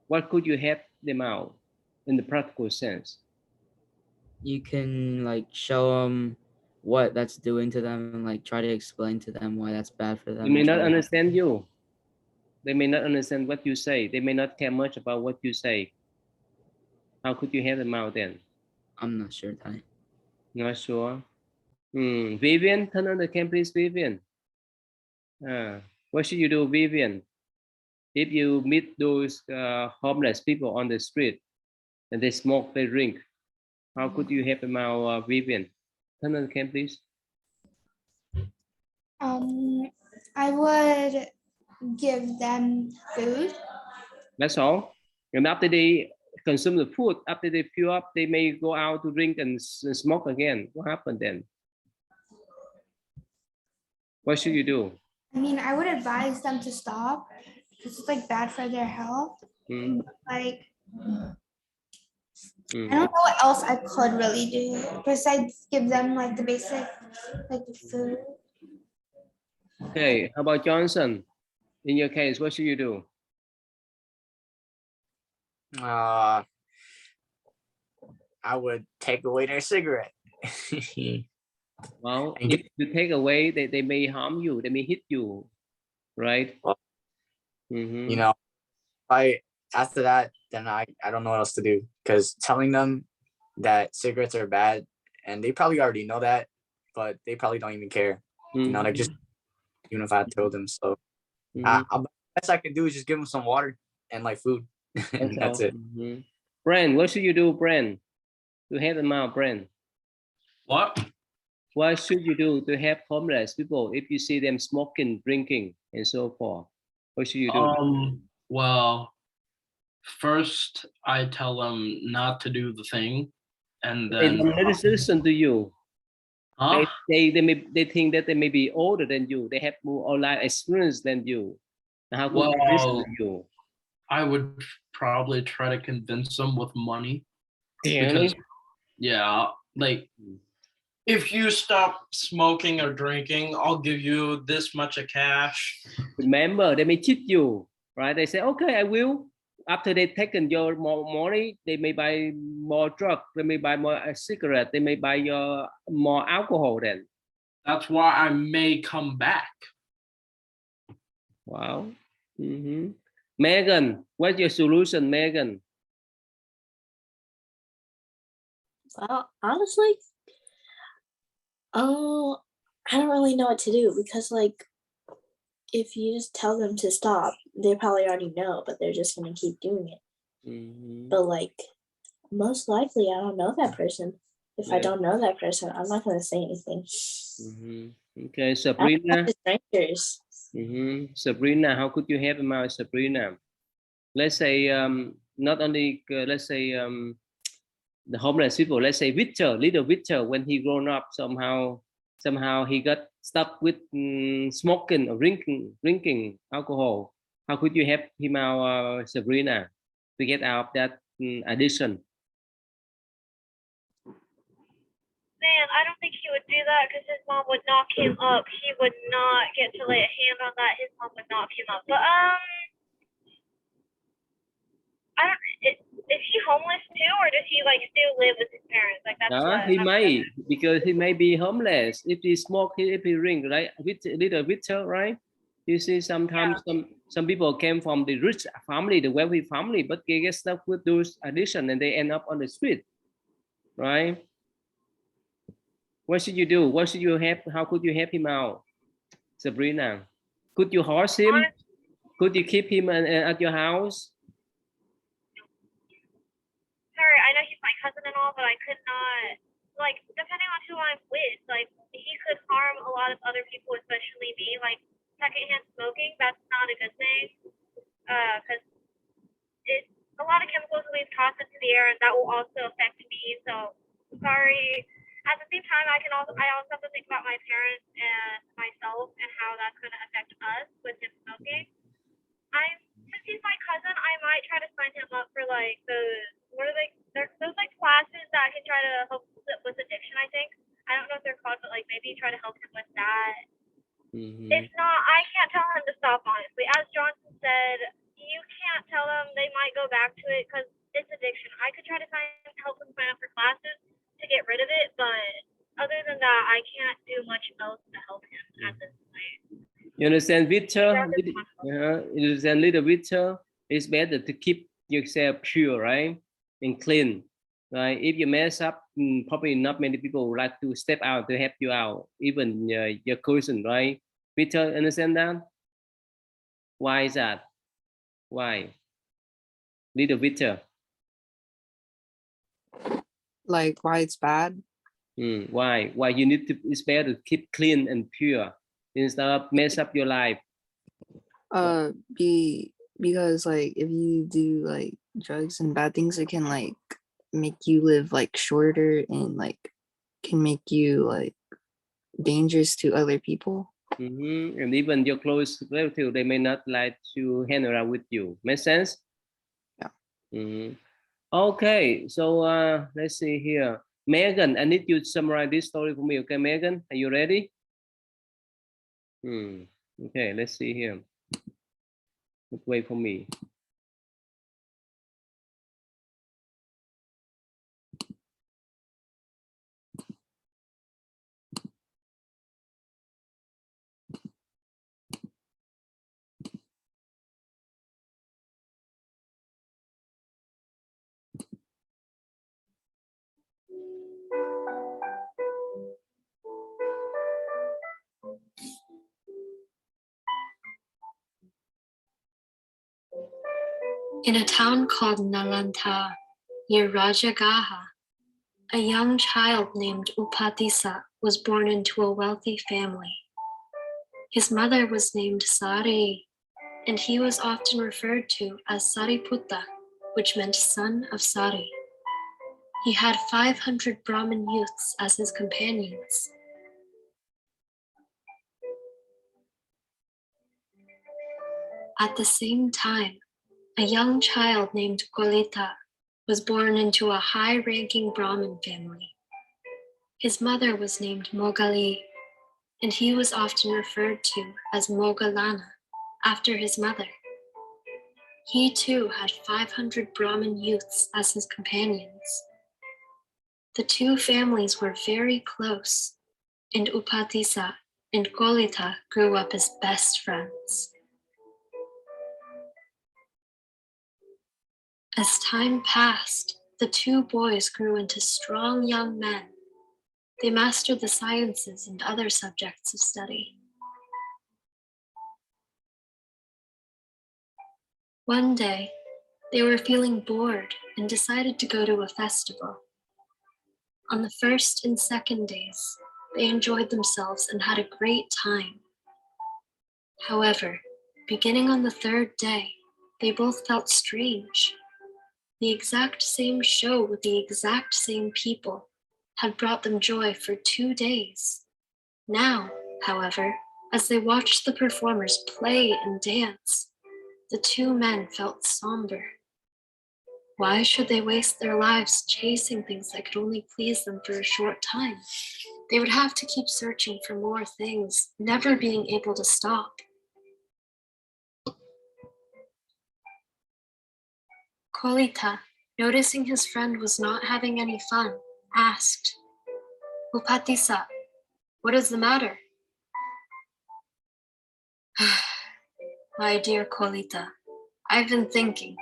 what could you help them out in the practical sense? You can like show them what that's doing to them and like try to explain to them why that's bad for them. They may not understand you. They may not understand what you say. They may not care much about what you say. How could you help them out then? I'm not sure, Ty. Not sure. Vivian, turn on the cam, please, Vivian. What should you do, Vivian? If you meet those homeless people on the street and they smoke, they drink, how could you help them out, Vivian? Turn on the cam, please. I would give them food. That's all. And after they consume the food, after they fill up, they may go out to drink and smoke again. What happened then? What should you do? I mean, I would advise them to stop because it's like bad for their health. Like Mhm. I don't know what else I could really do besides give them like the basic, like the food. Okay, how about Johnson? In your case, what should you do? I would take away their cigarette. Well, And if you take away, they may harm you, they may hit you, right? Well, Mhm. you know, after that, then I don't know what else to do, because telling them that cigarettes are bad, and they probably already know that, but they probably don't even care. You know, they're just, even if I told them. So best I can do is just give them some water and like food, and that's it. Brand, what should you do, Brand, to help them out, Brand? What? What should you do to help homeless people if you see them smoking, drinking, and so forth? What should you do? Well, first I tell them not to do the thing, and They then don't listen to you. huh? They think that they may be older than you. They have more life experience than you. How could they listen Well, to you? I would probably try to convince them with money, because Really? yeah, like if you stop smoking or drinking, I'll give you this much of cash. Remember, they may cheat you, right? They say, okay, I will. After they've taken your more money, they may buy more drug, they may buy more cigarette, they may buy your more alcohol then. That's why I may come back. Wow. Megan, what's your solution, Megan? Well, honestly, I don't really know what to do, because like if you just tell them to stop, they probably already know, but they're just gonna keep doing it. But like most likely I don't know that person. If I don't know that person, I'm not gonna say anything. Okay, Sabrina. Strangers. Sabrina, how could you help him out, Sabrina? Let's say not only let's say the homeless people. Let's say Victor, little Victor, when he grown up, somehow he got stuck with smoking or drinking alcohol. How could you help him out, Sabrina, to get out of that addiction? Man, I don't think he would do that because his mom would knock him up. He would not get to lay a hand on that. His mom would knock him up. But I don't. Is he homeless too, or does he like still live with his parents? Like that's what He I'm may, because he may be homeless if he smoke, if he drink, right? With little Victor, right? You see, sometimes some people came from the rich family, the wealthy family, but they get stuck with those addiction and they end up on the street, right? What should you do? What should you help? How could you help him out, Sabrina? Could you horse him? Could you keep him at your house? Sorry, I know he's my cousin and all, but I could not. Like, depending on who I'm with, like he could harm a lot of other people, especially me. Like secondhand smoking, that's not a good thing, because it's a lot of chemicals we've tossed into the air, and that will also affect me. So sorry. At the same time, I also have to think about my parents and myself and how that's going to affect us with him smoking. Since he's my cousin, I might try to sign him up for like those like classes that can try to help with addiction. I think I don't know if they're called, but like maybe try to help him with that. If not, I can't tell him to stop. Honestly, as Johnson said, you can't tell them they might go back to it because it's addiction. I could try to help him sign up for classes to get rid of it, but other than that, I can't do much else to help him at this point. You understand, Victor? You understand, little Victor? It's better to keep yourself pure, right? And clean, right? If you mess up, probably not many people would like to step out to help you out, even your cousin, right? Victor, understand that? Why is that? Why? Little Victor. Like why it's bad? Why? Why you need to? It's better to keep clean and pure instead of mess up your life. Because like if you do like drugs and bad things, it can like make you live like shorter and like can make you like dangerous to other people. And even your close relative, they may not like to hang around with you. Make sense? Yeah. Mhm. Okay, so let's see here. Megan, I need you to summarize this story for me. Okay, Megan, are you ready? Okay, let's see here. Wait for me. In a town called Nalanta, near Rajagaha, a young child named Upatissa was born into a wealthy family. His mother was named Sari, and he was often referred to as Sariputta, which meant son of Sari. He had 500 Brahmin youths as his companions. At the same time, a young child named Kolita was born into a high-ranking Brahmin family. His mother was named Mogali, and he was often referred to as Mogalana, after his mother. He too had 500 Brahmin youths as his companions. The two families were very close, and Upatissa and Kolita grew up as best friends. As time passed, the two boys grew into strong young men. They mastered the sciences and other subjects of study. One day, they were feeling bored and decided to go to a festival. On the first and second days, they enjoyed themselves and had a great time. However, beginning on the third day, they both felt strange. The exact same show with the exact same people had brought them joy for 2 days. Now, however, as they watched the performers play and dance, the two men felt somber. Why should they waste their lives chasing things that could only please them for a short time? They would have to keep searching for more things, never being able to stop. Kolita, noticing his friend was not having any fun, asked, Upatissa, what is the matter? My dear Kolita, I've been thinking,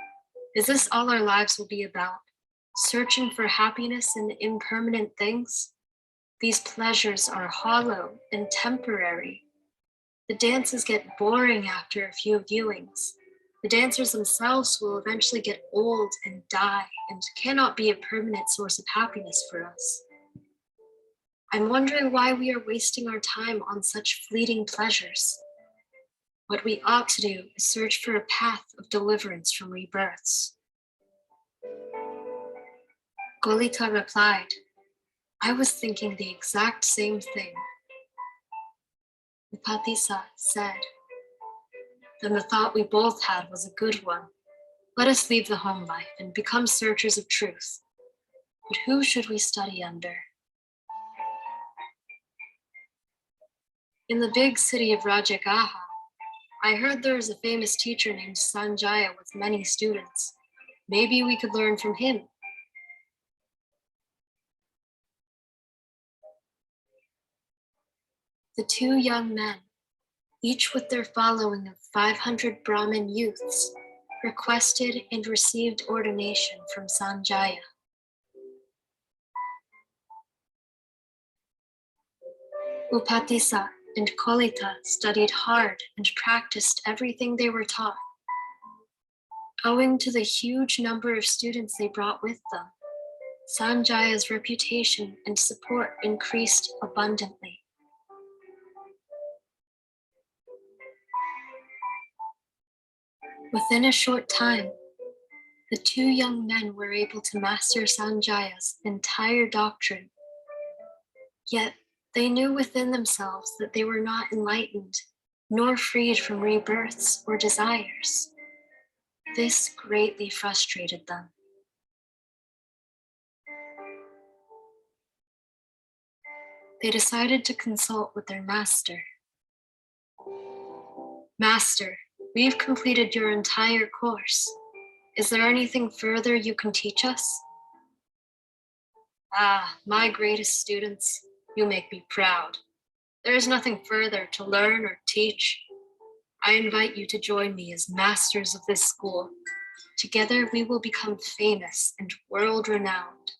is this all our lives will be about? Searching for happiness in impermanent things? These pleasures are hollow and temporary. The dances get boring after a few viewings. The dancers themselves will eventually get old and die and cannot be a permanent source of happiness for us. I'm wondering why we are wasting our time on such fleeting pleasures. What we ought to do is search for a path of deliverance from rebirths. Kolita replied, I was thinking the exact same thing. Upatissa said, then the thought we both had was a good one. Let us leave the home life and become searchers of truth. But who should we study under? In the big city of Rajagaha, I heard there is a famous teacher named Sanjaya with many students. Maybe we could learn from him. The two young men, each with their following of 500 Brahmin youths, requested and received ordination from Sanjaya. Upatissa and Kolita studied hard and practiced everything they were taught. Owing to the huge number of students they brought with them, Sanjaya's reputation and support increased abundantly. Within a short time, the two young men were able to master Sanjaya's entire doctrine. Yet they knew within themselves that they were not enlightened, nor freed from rebirths or desires. This greatly frustrated them. They decided to consult with their master. Master, we've completed your entire course. Is there anything further you can teach us? Ah, my greatest students, you make me proud. There is nothing further to learn or teach. I invite you to join me as masters of this school. Together we will become famous and world-renowned.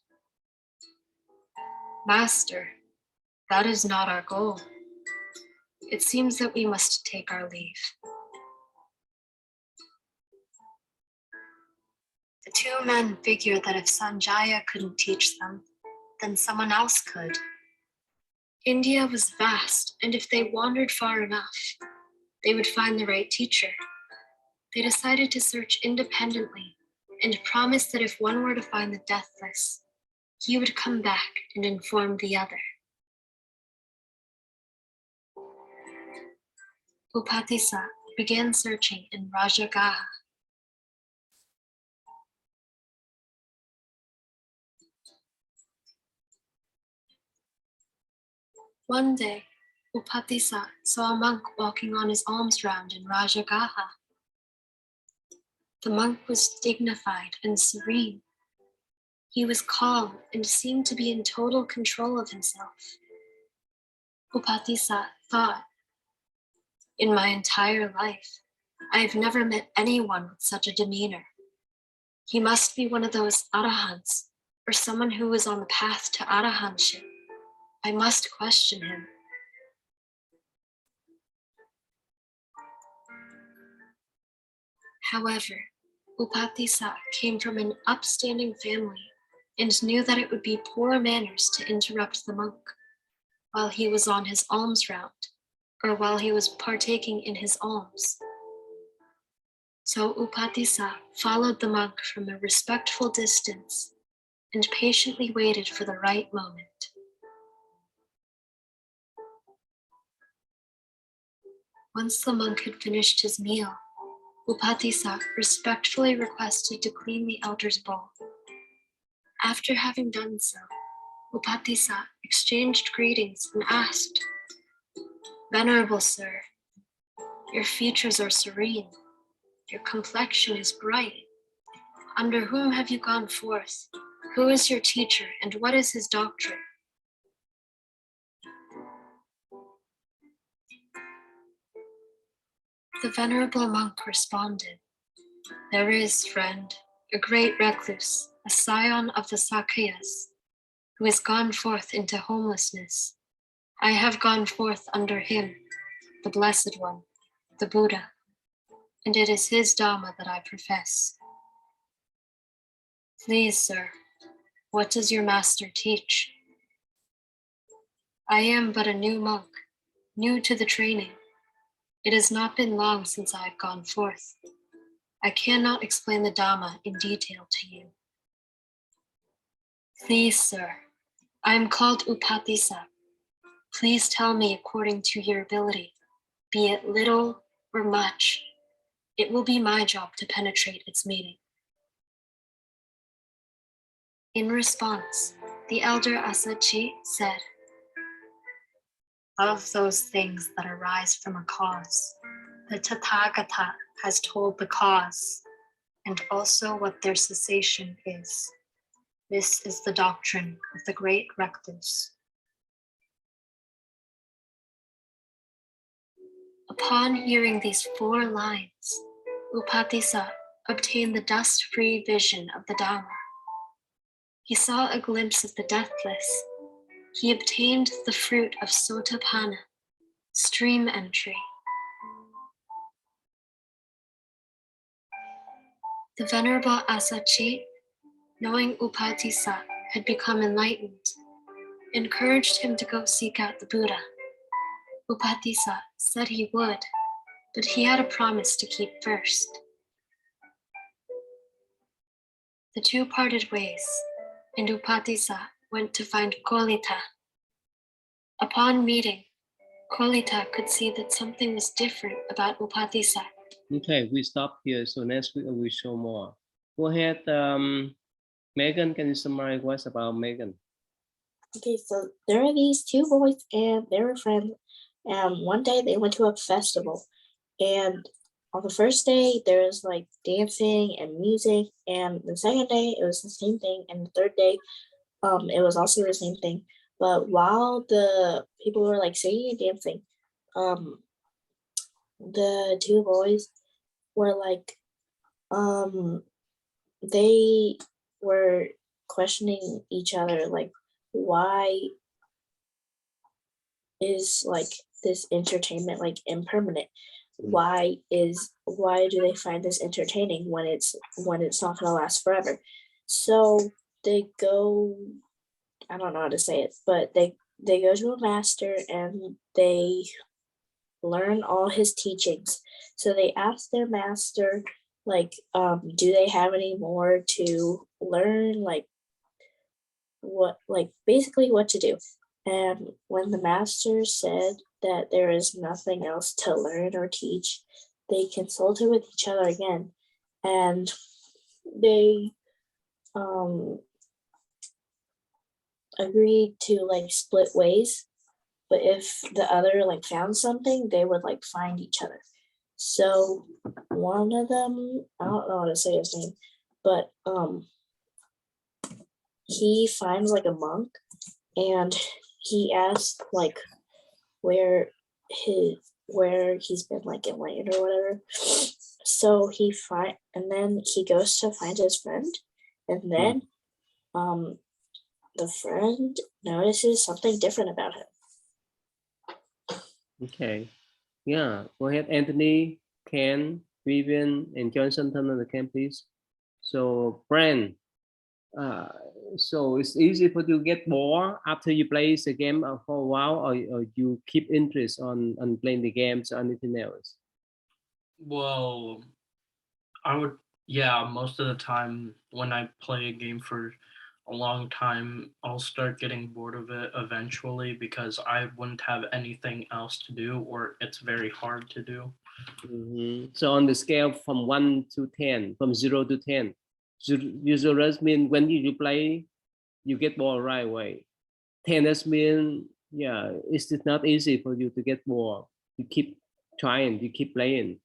Master, that is not our goal. It seems that we must take our leave. The two men figured that if Sanjaya couldn't teach them, then someone else could. India was vast, and if they wandered far enough, they would find the right teacher. They decided to search independently and promised that if one were to find the deathless, he would come back and inform the other. Upatissa began searching in Rajagaha. One day, Upatissa saw a monk walking on his alms round in Rajagaha. The monk was dignified and serene. He was calm and seemed to be in total control of himself. Upatissa thought, in my entire life, I have never met anyone with such a demeanor. He must be one of those arahants, or someone who is on the path to arahantship. I must question him. However, Upatissa came from an upstanding family and knew that it would be poor manners to interrupt the monk while he was on his alms round, or while he was partaking in his alms. So Upatissa followed the monk from a respectful distance and patiently waited for the right moment. Once the monk had finished his meal, Upatissa respectfully requested to clean the elder's bowl. After having done so, Upatissa exchanged greetings and asked, "Venerable sir, your features are serene. Your complexion is bright. Under whom have you gone forth? Who is your teacher, and what is his doctrine?" The venerable monk responded, "There is, friend, a great recluse, a scion of the Sakyas, who has gone forth into homelessness. I have gone forth under him, the Blessed One, the Buddha, and it is his Dhamma that I profess. Please, sir, what does your master teach?" "I am but a new monk, new to the training. It has not been long since I have gone forth. I cannot explain the Dhamma in detail to you." "Please, sir, I am called Upatissa. Please tell me according to your ability, be it little or much. It will be my job to penetrate its meaning." In response, the elder Asachi said, "Of those things that arise from a cause, the Tathagata has told the cause, and also what their cessation is. This is the doctrine of the great recluse." Upon hearing these 4 lines, Upatissa obtained the dust-free vision of the Dhamma. He saw a glimpse of the deathless. He obtained the fruit of Sotapanna, stream entry. The Venerable Asachi, knowing Upatissa had become enlightened, encouraged him to go seek out the Buddha. Upatissa said he would, but he had a promise to keep first. The two parted ways, and Upatissa went to find Kolita. Upon meeting, Kolita could see that something was different about Upatissa Okay, we stop here. So next week I will show more. Go ahead, Megan. Can you summarize what's about Megan? Okay, so there are these two boys and they were friends. And one day they went to a festival. And on the first day, there was like dancing and music. And the second day, it was the same thing. And the third day, it was also the same thing. But while the people were like singing and dancing, the two boys were like, they were questioning each other, like, why is like this entertainment like impermanent? Why do they find this entertaining when it's not gonna last forever? So they go, I don't know how to say it, but they go to a master and they learn all his teachings. So they ask their master, like, do they have any more to learn, like basically what to do. And when the master said that there is nothing else to learn or teach, they consulted with each other again, and they agreed to like split ways. But if the other like found something, they would like find each other. So one of them, I don't know how to say his name, but he finds like a monk and he asks like where he's been like enlightened or whatever. So and then he goes to find his friend, and then the friend notices something different about him. Okay. Yeah. Go ahead, Anthony, Ken, Vivian, and Johnson. Turn on the cam, please. So, Brand. So it's easy for you to get bored after you play the game for a while, or you keep interest on playing the games or anything else? Well, most of the time when I play a game for a long time, I'll start getting bored of it eventually because I wouldn't have anything else to do, or it's very hard to do. So on the scale from 1 to 10, from 0 to 10, usually mean when you play, you get bored right away. 10 does mean, yeah, it's not easy for you to get bored. You keep trying, you keep playing.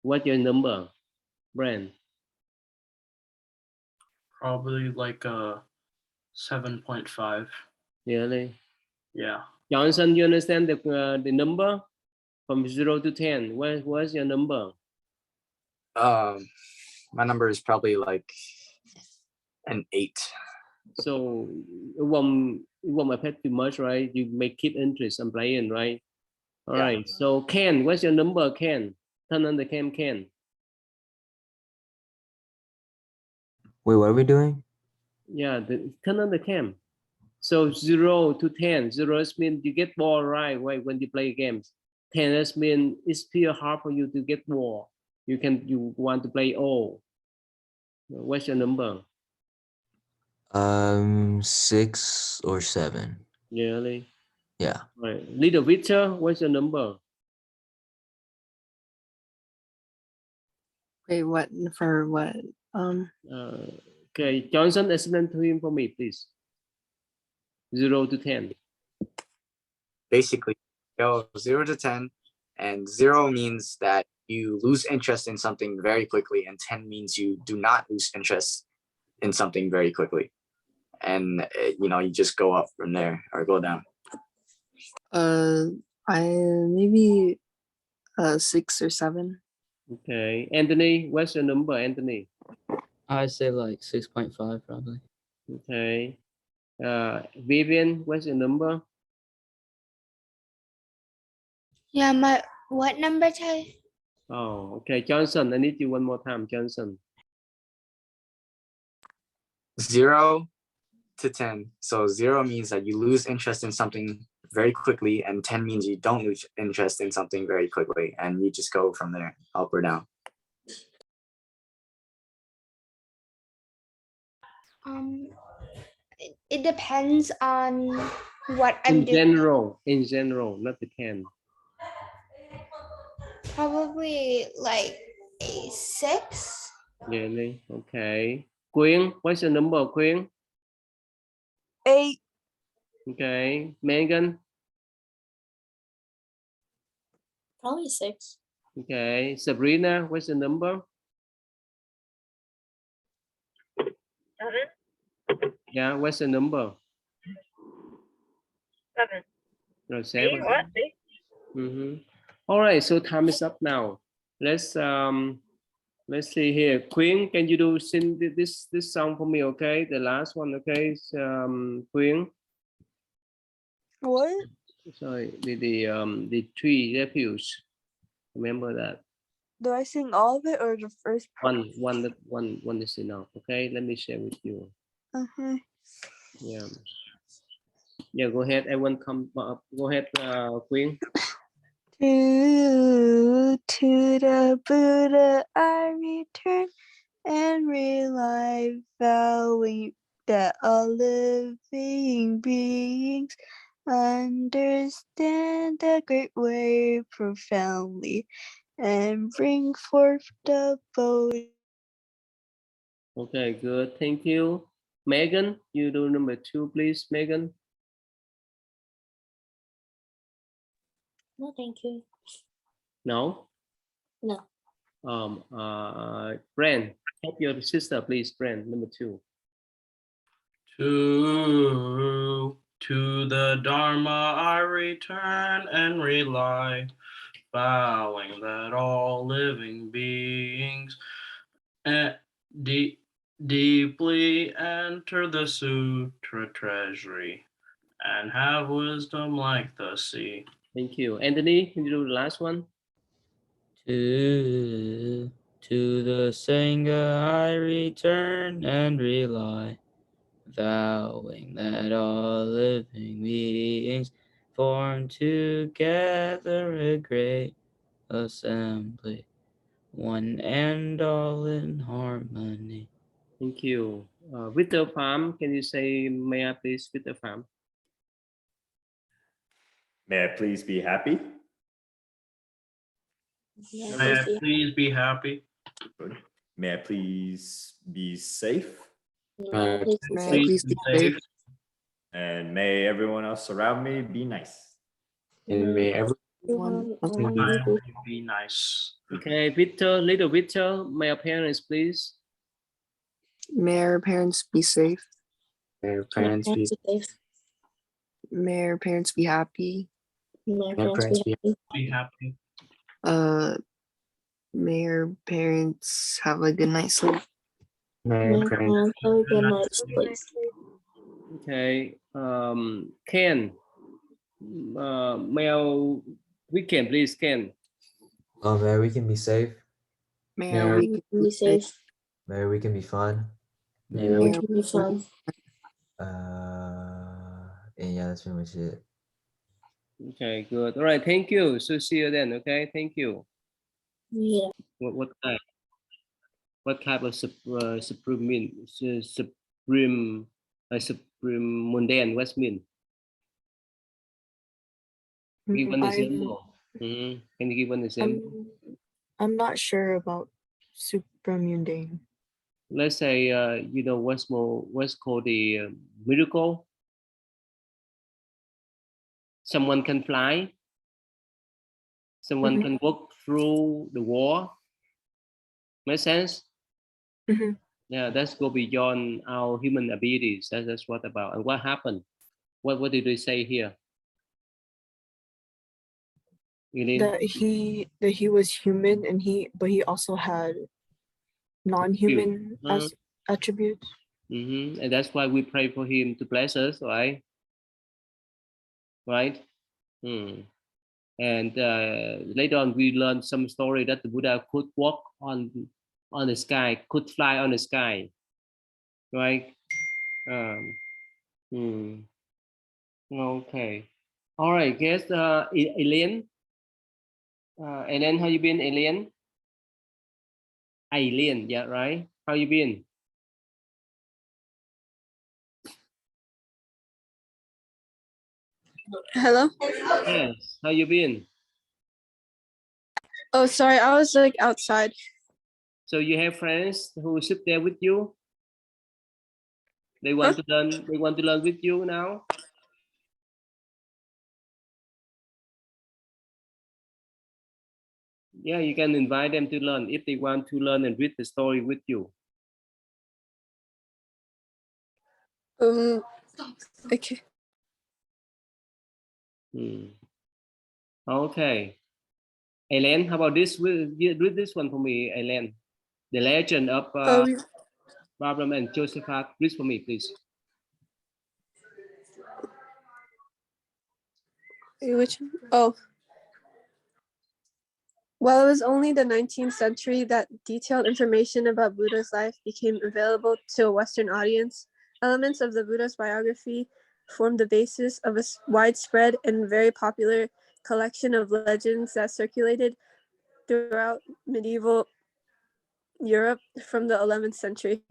What's your number, Brand? Probably like a 7.5. Really? Yeah. Johnson, you understand the number from 0 to 10? What's your number? My number is probably like an 8. So it won't affect you much, right? You may keep interest in playing, right? All right. So Ken, what's your number, Ken? Turn on the cam, Ken. Wait, what are we doing? Yeah, turn on the cam. So 0 to 10. 0 means you get bored right away when you play games. 10 means it's still hard for you to get bored. You want to play all. What's your number? 6 or 7. Really? Yeah. Right. Little Victor, what's your number? Wait, what for what? Okay, Johnson, explain to him for me, please. 0 to 10. Basically, go 0 to 10, and 0 means that you lose interest in something very quickly, and 10 means you do not lose interest in something very quickly. And you just go up from there or go down. I maybe 6 or 7. Okay, Anthony, what's your number, Anthony? I'd say like 6.5 probably. Okay. Vivian, what's your number? Yeah, what number, Ty? Oh, okay. Johnson, I need you one more time, Johnson. 0 to 10. So 0 means that you lose interest in something very quickly, and 10 means you don't lose interest in something very quickly, and you just go from there, up or down. It depends on what I'm doing. In general, not the 10. Probably like a 6. Really? Okay. Quyên, what's the number, Quyên? 8. Okay. Megan? Probably 6. Okay. Sabrina, what's the number? 7. Yeah, what's the number? 7. No, Me? 7. What? Me? Mm-hmm. All right, so time is up now. Let's see here. Quyên, can you do sing this song for me, okay? The last one, okay? Quyên. What? Sorry, the three refuge. Remember that. Do I sing all of it or the first part? One is enough. Okay, let me share with you. Okay. Yeah. Yeah, go ahead. Everyone come up. Go ahead, Quyên. To the Buddha I return and realize, vowing that all living beings understand the great way profoundly and bring forth the Bodhi. Okay, good. Thank you. Megan, you do number 2, please, Megan. No, thank you. No. No. Brand, help your sister, please. Brand, number 2. To the Dharma I return and rely, vowing that all living beings deeply enter the sutra treasury and have wisdom like the sea. Thank you. Anthony, can you do the last one? To the Sangha I return and rely, vowing that all living beings form together a great assembly, one and all in harmony. Thank you. Victor Pham, can you say, may I please, Victor Pham? May I please be happy? Yeah, May I please please be happy? Good. May I please be safe? yeah, please be May I safe. please be safe? And may everyone else around me be nice. And may Everyone else be I will be nice. Okay, Victor, little Victor, my parents, please. May our parents be safe? May our My parents be parents be safe. May our parents be happy? My May our parents be parents be happy. Be happy. May our parents have a good night's sleep? May My our parents parents have a good night's sleep. Okay, Ken, Mel, weekend, please, Ken. May we can be safe. May May our our- week Be safe. May we can be fun. May May we our- Be fun. And yeah, that's pretty much it. Okay, good. All right, thank you. So see you then. Okay, thank you. Yeah. What type of supreme supreme mundane? What's mean? Give one example. Can you give one example? I'm not sure about supramundane. Let's say you know what's called the miracle. Someone can fly. Someone can walk through the wall. Make sense? Yeah, that's go beyond our human abilities. That's what about. And what happened? What did they say here? That he was human and but he also had non-human as attributes. And that's why we pray for him to bless us, right? Right? And later on, we learned some story that the Buddha could walk on the sky, could fly on the sky, right? Okay. All right. Guess Alien. Alien, how you been, Alien? Alien, yeah, right. How you been? Hello? Yes. How you been? Oh, sorry, I was like outside. So you have friends who sit there with you? They want to learn. They want to learn with you now. Yeah, you can invite them to learn if they want to learn and read the story with you. Okay. Okay. Ellen, how about this? Read this one for me, Ellen. The legend of Balaam and Josephat. Read for me, please. Which? Oh. Well, it was only the 19th century that detailed information about Buddha's life became available to a Western audience. Elements of the Buddha's biography formed the basis of a widespread and very popular collection of legends that circulated throughout medieval Europe from the 11th century.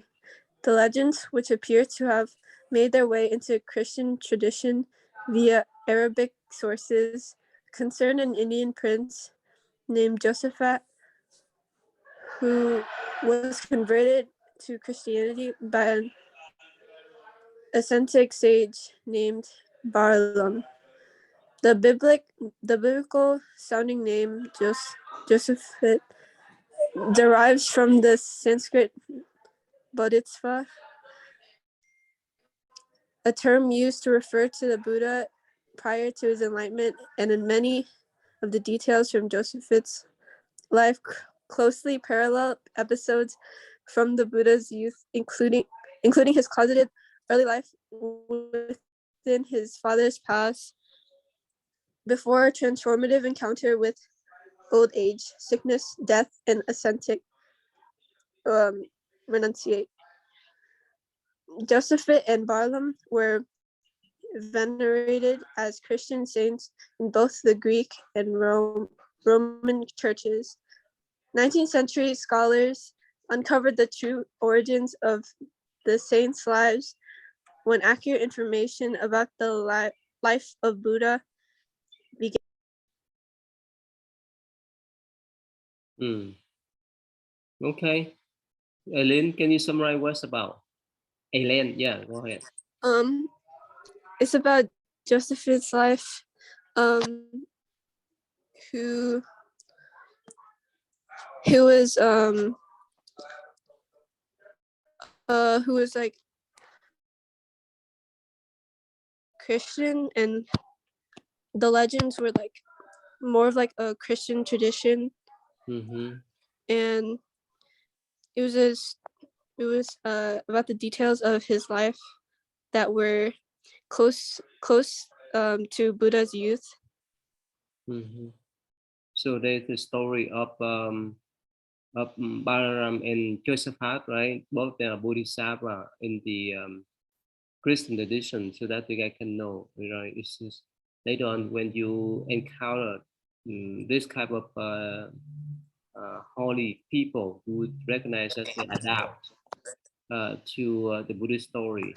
The legends, which appear to have made their way into Christian tradition via Arabic sources, concern an Indian prince named Josephat, who was converted to Christianity by an ascetic sage named Balaam. The biblical sounding name Josephat derives from the Sanskrit bodhisattva, a term used to refer to the Buddha prior to his enlightenment, and in many of the details from Josephat's life closely parallel episodes from the Buddha's youth, including his closeted early life within his father's palace before a transformative encounter with old age, sickness, death, and ascetic renunciate. Josephat and Balaam were venerated as Christian saints in both the Greek and Roman churches. 19th century scholars uncovered the true origins of the saints' lives when accurate information about the life of Buddha began. Okay. Ellen, can you summarize what's about? Ellen, yeah, go ahead. It's about Josephat's life, who was like Christian, and the legends were like more of like a Christian tradition, and it was about the details of his life that were close to Buddha's youth. So there's the story of Balaram and Josephat, right? Both they are Bodhisattva in the Christian tradition, so that the guy can know, right? It's just later on when you encounter this type of holy people, who would recognize that they adapt to the Buddhist story.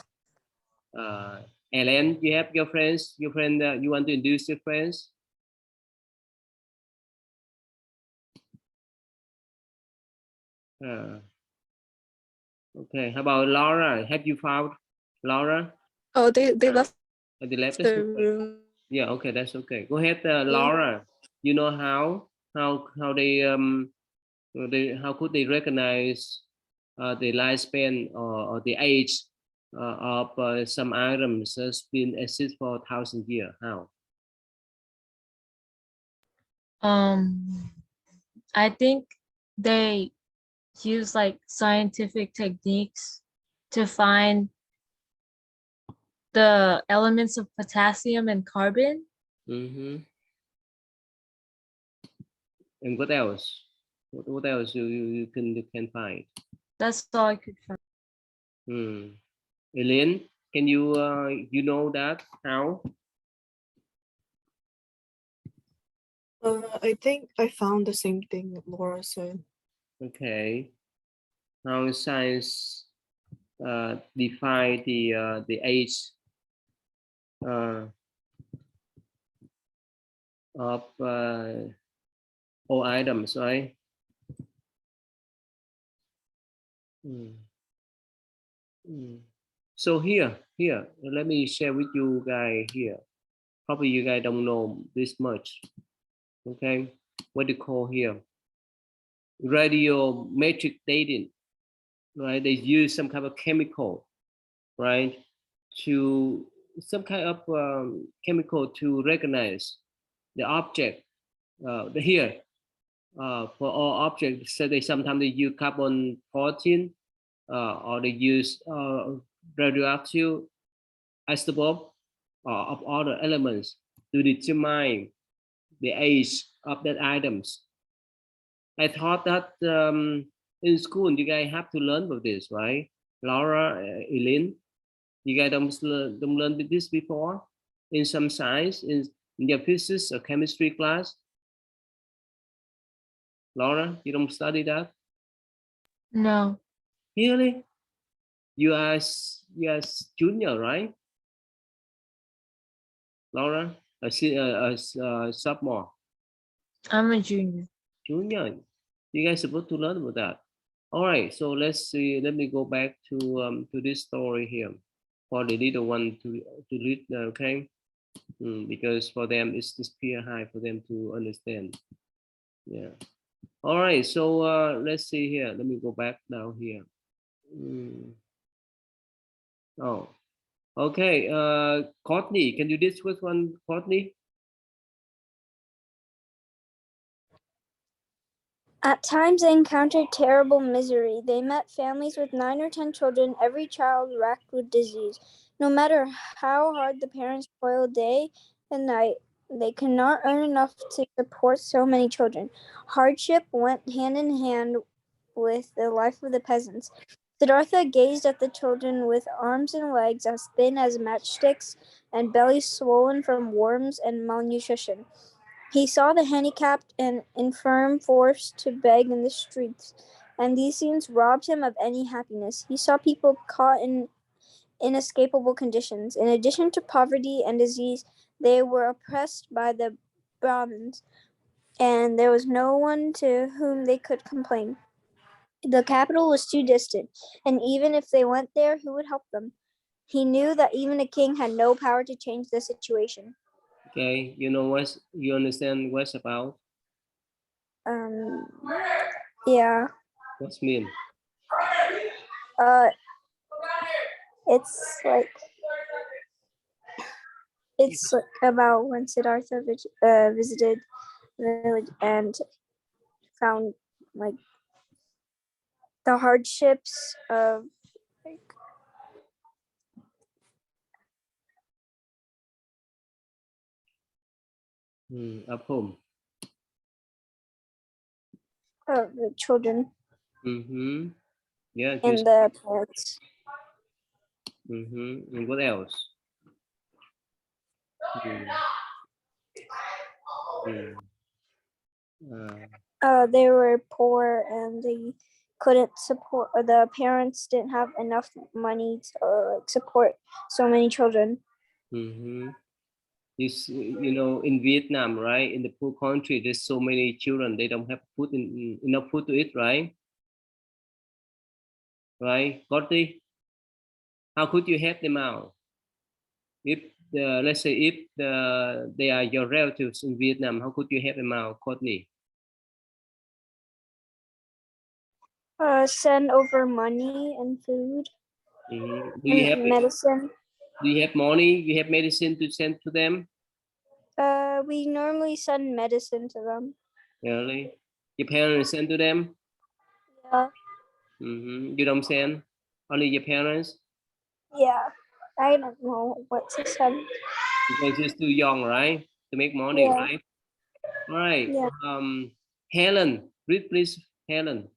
Ellen, you have your friend, you want to introduce your friends? Okay, how about Laura? Have you found Laura? Oh, they left. They left the room. Yeah, okay, that's okay. Go ahead, Laura. You know how they how could they recognize the lifespan or the age of some items that's been exist for 1,000 years? How? I think they use like scientific techniques to find the elements of potassium and carbon. And what else? What else you can find? That's all I could find. Elaine, can you you know that how? I think I found the same thing that Laura said. Okay. How science define the age of all items, right? So here, let me share with you guys here. Probably you guys don't know this much. Okay, what do you call here? Radiometric dating, right? They use some kind of chemical, right, to some kind of chemical to recognize the object. Here, for all objects, so they sometimes they use carbon 14, or they use radioactive isotope of other elements to determine the age of that items. I thought that in school you guys have to learn about this, right? Laura, Eileen, you guys don't learn this before in some science, in your physics or chemistry class. Laura, you don't study that? No. Really? You are junior, right? Laura, a sophomore. I'm a junior. Junior. You guys supposed to learn about that. All right, so let's see. Let me go back to this story here for the little one to read. Okay, because for them it's just peer high for them to understand. Yeah. All right, so let's see here. Let me go back now here. Oh, okay. Courtney, can you do this with one, Courtney? At times they encountered terrible misery. They met families with 9 or 10 children, every child racked with disease. No matter how hard the parents toiled day and night, they could not earn enough to support so many children. Hardship went hand in hand with the life of the peasants. Siddhartha gazed at the children with arms and legs as thin as matchsticks and bellies swollen from worms and malnutrition. He saw the handicapped and infirm forced to beg in the streets, and these scenes robbed him of any happiness. He saw people caught in inescapable conditions. In addition to poverty and disease, they were oppressed by the Brahmins, and there was no one to whom they could complain. The capital was too distant, and even if they went there, who would help them? He knew that even a king had no power to change the situation. Okay, you know what? You understand what's about? Yeah. What's mean? It's like about when Siddhartha visited the village and found like the hardships of Of whom? the children Yeah. and the parents. And what else? They were poor and they couldn't support, or the parents didn't have enough money to support so many children. You know, in Vietnam, right, in the poor country, there's so many children, they don't have food enough food to eat, right? Right, Gotti? How could you help them out? If let's say if they are your relatives in Vietnam, how could you help them out, Courtney? Send over money and food. Do you have medicine? Do you have money? You have medicine to send to them? We normally send medicine to them. Really? Your parents send to them? Yeah. You don't send? Only your parents? Yeah. I don't know what to send. Because you're still young, right? To make money, Yeah. right? All right. Yeah. Helen, read please, Helen.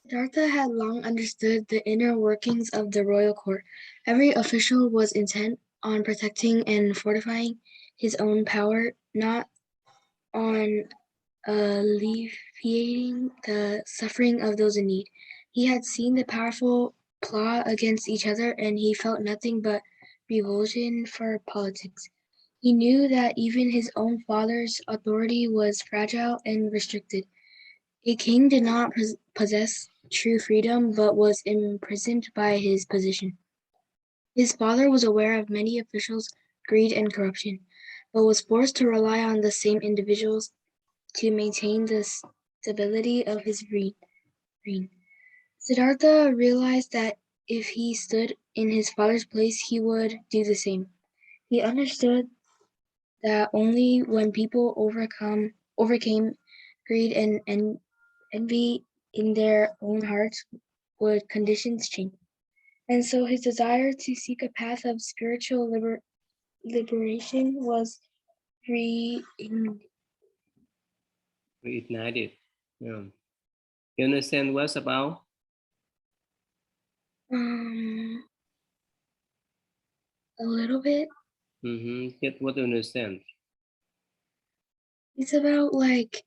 Siddhartha had long understood the inner workings of the royal court. Every official was intent on protecting and fortifying his own power, not on alleviating the suffering of those in need. He had seen the powerful plot against each other, and he felt nothing but revulsion for politics. He knew that even his own father's authority was fragile and restricted. A king did not possess true freedom, but was imprisoned by his position. His father was aware of many officials' greed and corruption, but was forced to rely on the same individuals to maintain the stability of his reign. Siddhartha realized that if he stood in his father's place, he would do the same. He understood that only when people overcame greed and envy in their own hearts would conditions change. And so his desire to seek a path of spiritual liberation was reignited. Yeah. You understand what's about? A little bit. Get what you understand. It's about like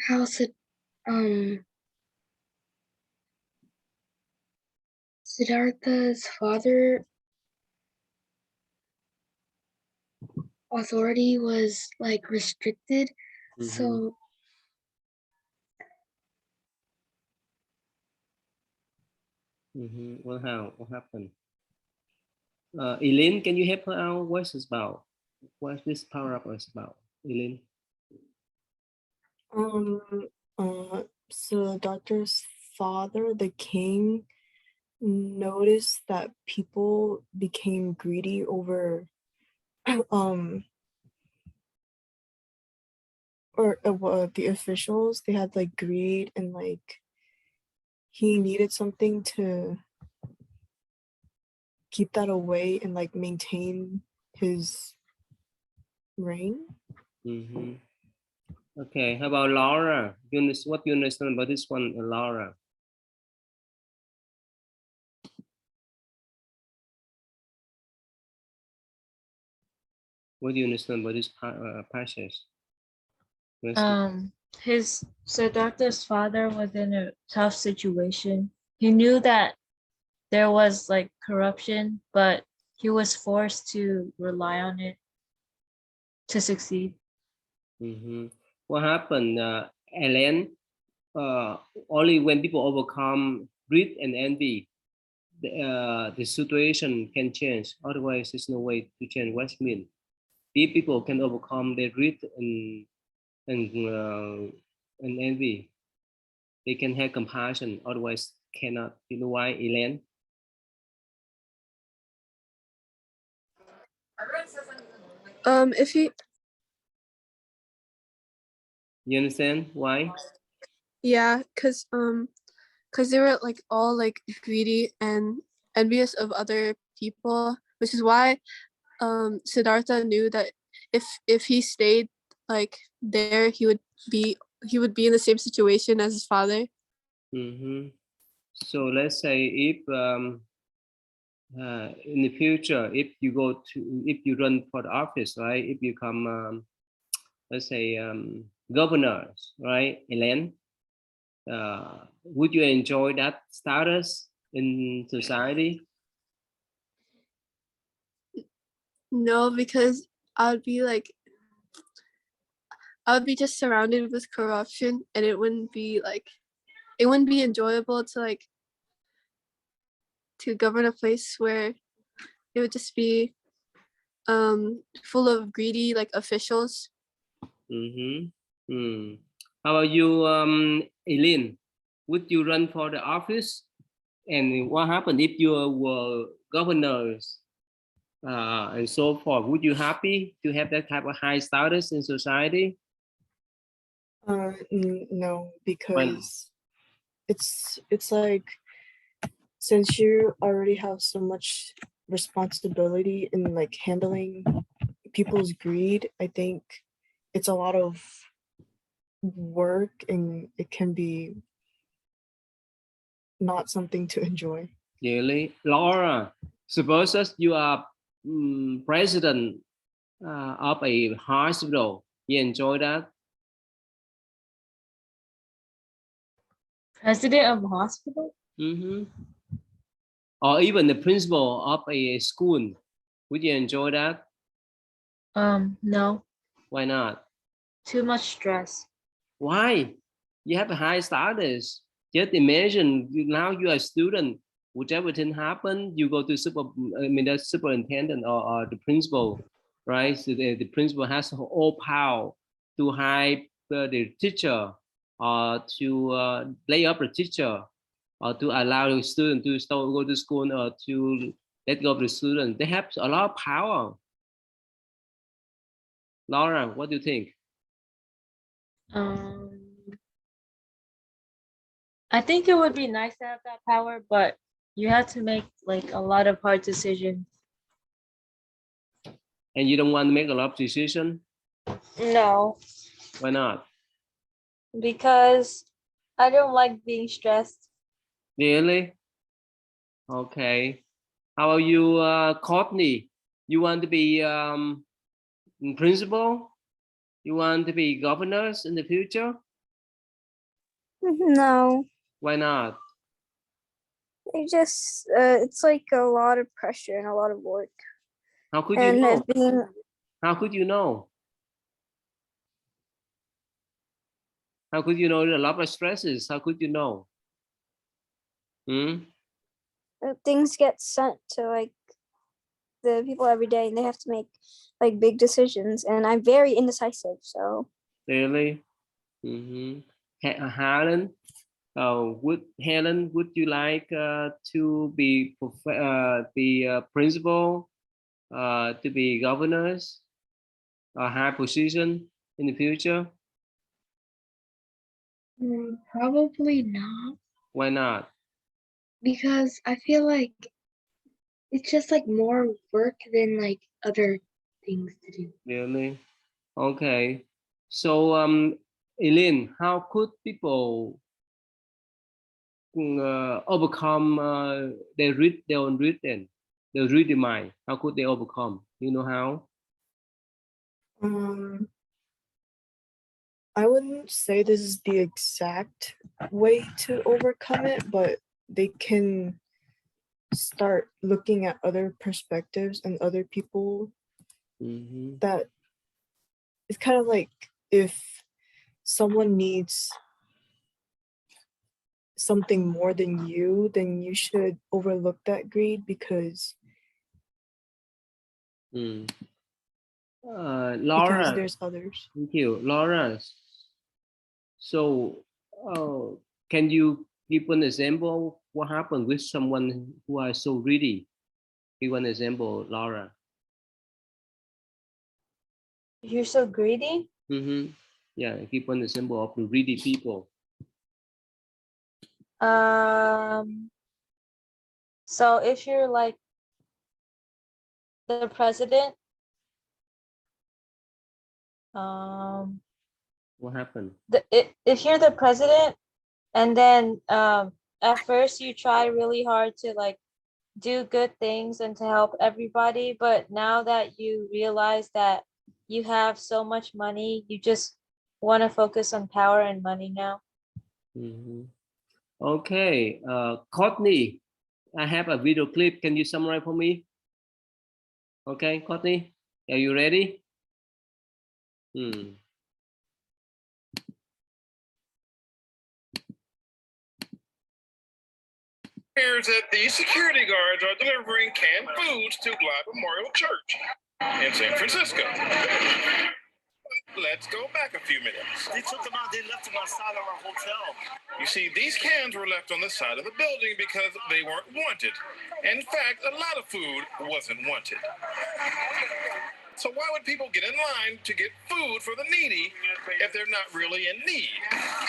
how Siddhartha's father authority was like restricted. So What happened? Eileen, can you help her out? What's this about? What's this power up is about, Eileen? So doctor's father, the king, noticed that people became greedy over the officials. They had like greed, and like he needed something to keep that away and like maintain his reign. Okay, how about Laura? What do you understand about this one, Laura? What do you understand about this passage? His Siddhartha's father was in a tough situation. He knew that there was like corruption, but he was forced to rely on it to succeed. What happened, Ellen? Only when people overcome greed and envy, the situation can change. Otherwise, there's no way to change. What it mean? If people can overcome their greed and envy, they can have compassion. Otherwise, cannot. You know why, Elaine? If he You understand why? Yeah, cause they were like all like greedy and envious of other people, which is why Siddhartha knew that if he stayed like there, he would be in the same situation as his father. So let's say if in the future, if you run for the office, right? If you become let's say governors, right, Elaine? Would you enjoy that status in society? No, because I would be just surrounded with corruption, and it wouldn't be enjoyable to govern a place where it would just be full of greedy like officials. How about you, Eileen? Would you run for the office? And what happened if you were governors and so forth? Would you happy to have that type of high status in society? No, because it's like, since you already have so much responsibility in like handling people's greed, I think it's a lot of work and it can be not something to enjoy. Really? Laura, suppose that you are president of a hospital. You enjoy that? President of a hospital? Or even the principal of a school. Would you enjoy that? No, Why not? too much stress. Why? You have a high status. Just imagine now you are a student. Whichever thing happen, you go to the superintendent or the principal, right? So the principal has all power to hire the teacher or to lay up the teacher or to allow the student to still go to school or to let go of the student. They have a lot of power. Laura, what do you think? I think it would be nice to have that power, but you have to make like a lot of hard decisions. And you don't want to make a lot of decisions? No, Why not? because I don't like being stressed. Really? Okay. How are you, Courtney? You want to be principal? You want to be governors in the future? No, Why not? it's like a lot of pressure and a lot of work. How could you And know? How could you know? How could you know a lot of stresses? How could you know? things get sent to like the people every day, and they have to make like big decisions. And I'm very indecisive, so. Really? Helen, would you like to be principal, to be governors, a high position in the future? Probably not, Why not? because I feel like it's just like more work than like other things to do. Really? Okay. So, Eileen, how could people overcome their own reading, their reading mind? How could they overcome? You know how? I wouldn't say this is the exact way to overcome it, but they can start looking at other perspectives and other people. That it's kind of like if someone needs something more than you, then you should overlook that greed because Laura, there's others. thank you, Laura. So, can you give an example? What happened with someone who are so greedy? Give an example, Laura. You're so greedy? Yeah, give an example of the greedy people. So if you're like the president, What happened? if you're the president and then at first you try really hard to like do good things and to help everybody, but now that you realize that you have so much money, you just want to focus on power and money now. Okay, Courtney, I have a video clip. Can you summarize for me? Okay, Courtney, are you ready? Here's that the security guards are delivering canned foods to Blythe Memorial Church in San Francisco. Let's go back a few minutes. They took them out. They left them outside of our hotel. You see, these cans were left on the side of the building because they weren't wanted. In fact, a lot of food wasn't wanted. So why would people get in line to get food for the needy if they're not really in need?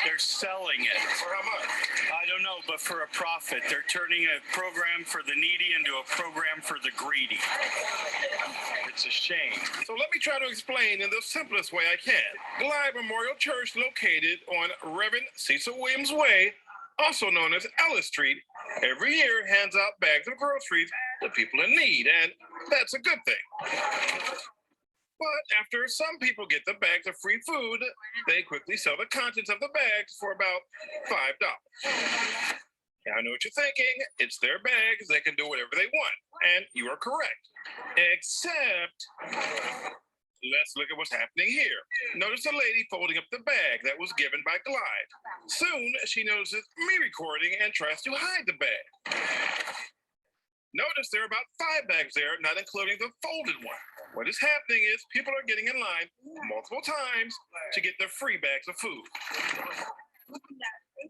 They're selling it. For how much? I don't know, but for a profit. They're turning a program for the needy into a program for the greedy. It's a shame. So let me try to explain in the simplest way I can. Blythe Memorial Church, located on Reverend Cecil Williams Way, also known as Ellis Street, every year hands out bags of groceries to people in need, and that's a good thing. But after some people get the bags of free food, they quickly sell the contents of the bags for about $5. Now, I know what you're thinking. It's their bags. They can do whatever they want. And you are correct. Except Let's look at what's happening here. Notice a lady folding up the bag that was given by Glide. Soon, she notices me recording and tries to hide the bag. Notice there are about 5 bags there, not including the folded one. What is happening is people are getting in line multiple times to get their free bags of food.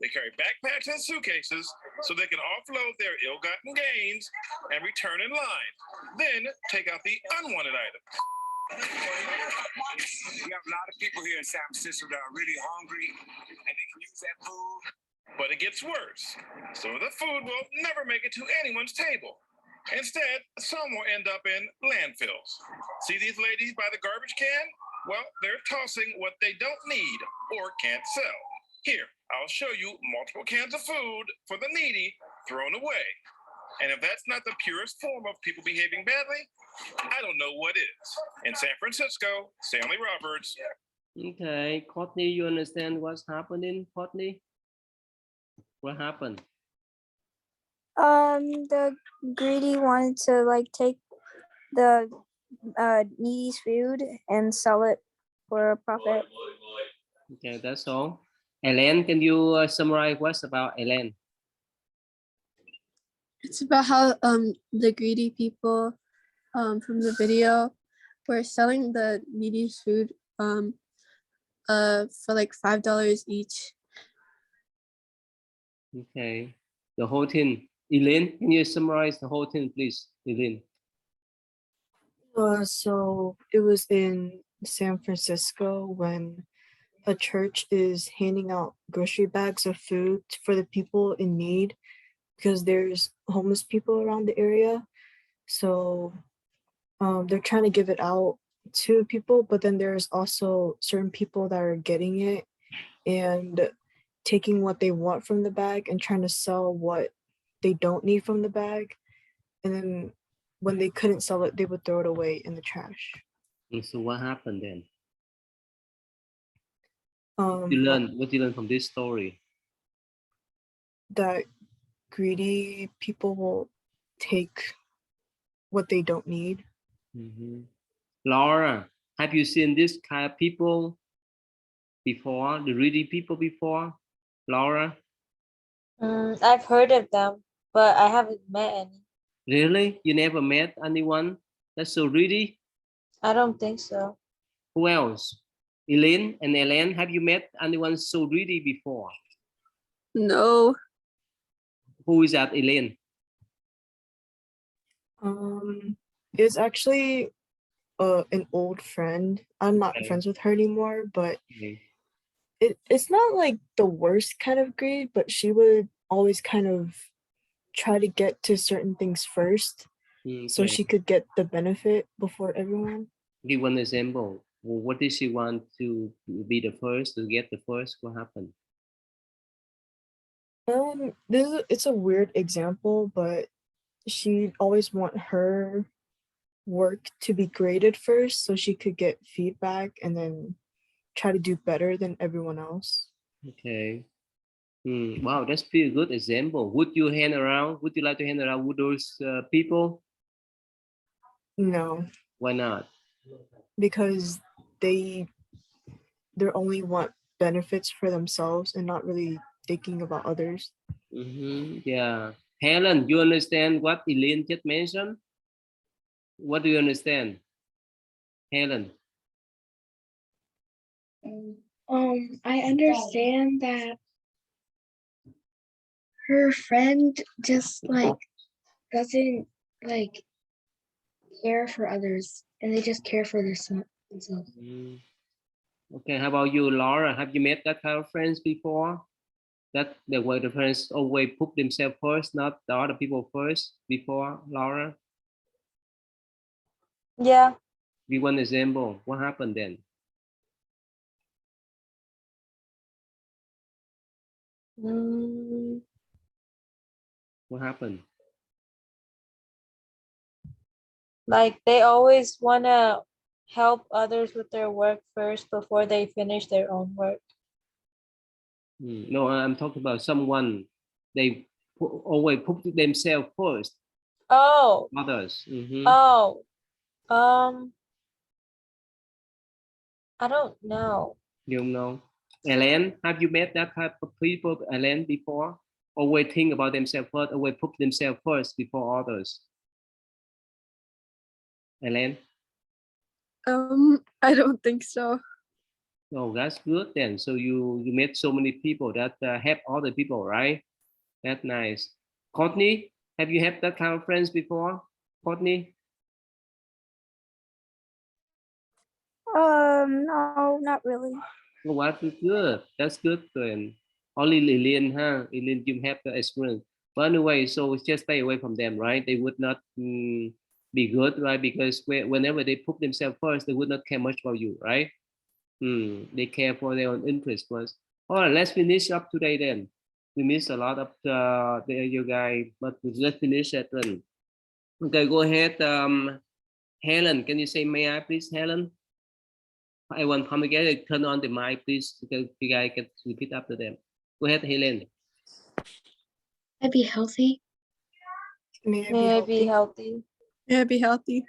They carry backpacks and suitcases so they can offload their ill-gotten gains and return in line. Then take out the unwanted items. We have a lot of people here in San Francisco that are really hungry and they can use that food. But it gets worse. Some of the food will never make it to anyone's table. Instead, some will end up in landfills. See these ladies by the garbage can? Well, they're tossing what they don't need or can't sell. Here, I'll show you multiple cans of food for the needy thrown away. And if that's not the purest form of people behaving badly, I don't know what is. In San Francisco, Stanley Roberts. Okay, Courtney, you understand what's happening, Courtney? What happened? The greedy wanted to like take the needy's food and sell it for a profit. Okay, that's all. Ellen, can you summarize what's about Ellen? It's about how the greedy people from the video were selling the needy's food for like $5 each. Okay, the whole thing. Elaine, can you summarize the whole thing, please, Elaine? So it was in San Francisco when a church is handing out grocery bags of food for the people in need because there's homeless people around the area. So they're trying to give it out to people, but then there's also certain people that are getting it and taking what they want from the bag and trying to sell what they don't need from the bag. And then when they couldn't sell it, they would throw it away in the trash. And so what happened then? What you learn from this story? That greedy people will take what they don't need. Mm-hmm. Laura, have you seen this kind of people before? The greedy people before? Laura? I've heard of them, but I haven't met any. Really? You never met anyone that's so greedy? I don't think so. Who else? Elaine and Ellen, have you met anyone so greedy before? No. Who is that, Elaine? It's actually an old friend. I'm not friends with her anymore, but it's not like the worst kind of greed, but she would always kind of try to get to certain things first so she could get the benefit before everyone. Give one example. What did she want to be the first, to get the first? What happened? It's a weird example, but she'd always want her work to be graded first so she could get feedback and then try to do better than everyone else. Okay. Wow, that's pretty good example. Would you hang around? Would you like to hang around with those people? No. Why not? Because they only want benefits for themselves and not really thinking about others. Yeah. Helen, you understand what Elaine just mentioned? What do you understand? Helen? I understand that her friend just like doesn't like care for others and they just care for themselves. Okay, how about you, Laura? Have you met that kind of friends before? That the way the friends always put themselves first, not the other people first before, Laura? Yeah. Give one example. What happened then? What happened? Like they always want to help others with their work first before they finish their own work. No, I'm talking about someone, they always put themselves first. Oh. Others. Oh. I don't know. You don't know. Ellen, have you met that type of people, Ellen, before? Always think about themselves first, always put themselves first before others. Ellen? I don't think so. Oh, that's good then. So you met so many people that help other people, right? That's nice. Courtney, have you had that kind of friends before? Courtney? No, not really. Oh, what is good. That's good then. Only Lillian, huh? Lillian, you have the experience. But anyway, so just stay away from them, right? They would not be good, right? Because whenever they put themselves first, they would not care much about you, right? They care for their own interest first. All right, let's finish up today then. We missed a lot of you guys, but let's finish it then. Okay, go ahead. Helen, can you say may I please, Helen? Everyone come together, turn on the mic, please, because you guys can repeat after them. Go ahead, Helen. May I be healthy? May I May I be be healthy? healthy? May I be healthy?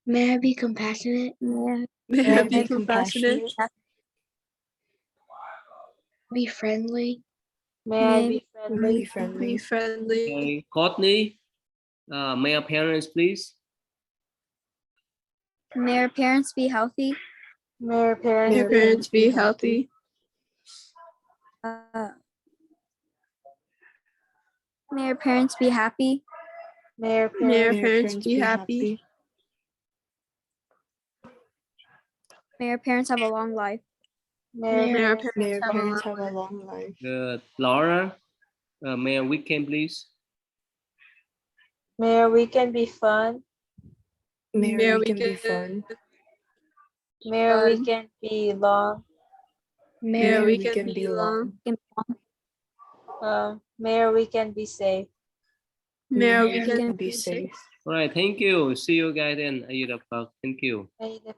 May I be compassionate? May May I I be be compassionate? Be friendly? May I be May I friendly? be Be friendly? friendly. Okay, Courtney, may our parents please? May our parents be healthy? May our May parents your be parents be healthy. May our parents be happy? May our May your parents May our parents parents be be happy. happy? May our parents have a long life? May our May our parents May our parents have a parents long have a long life? Good. Laura, may our weekend please? May our weekend be fun. May May our our weekend be weekend fun? May our fun. weekend be long. May May our our weekend weekend be be long. long? May our weekend be safe. May May our our weekend weekend be be safe. safe? All right, thank you. See you guys then. Thank you. May the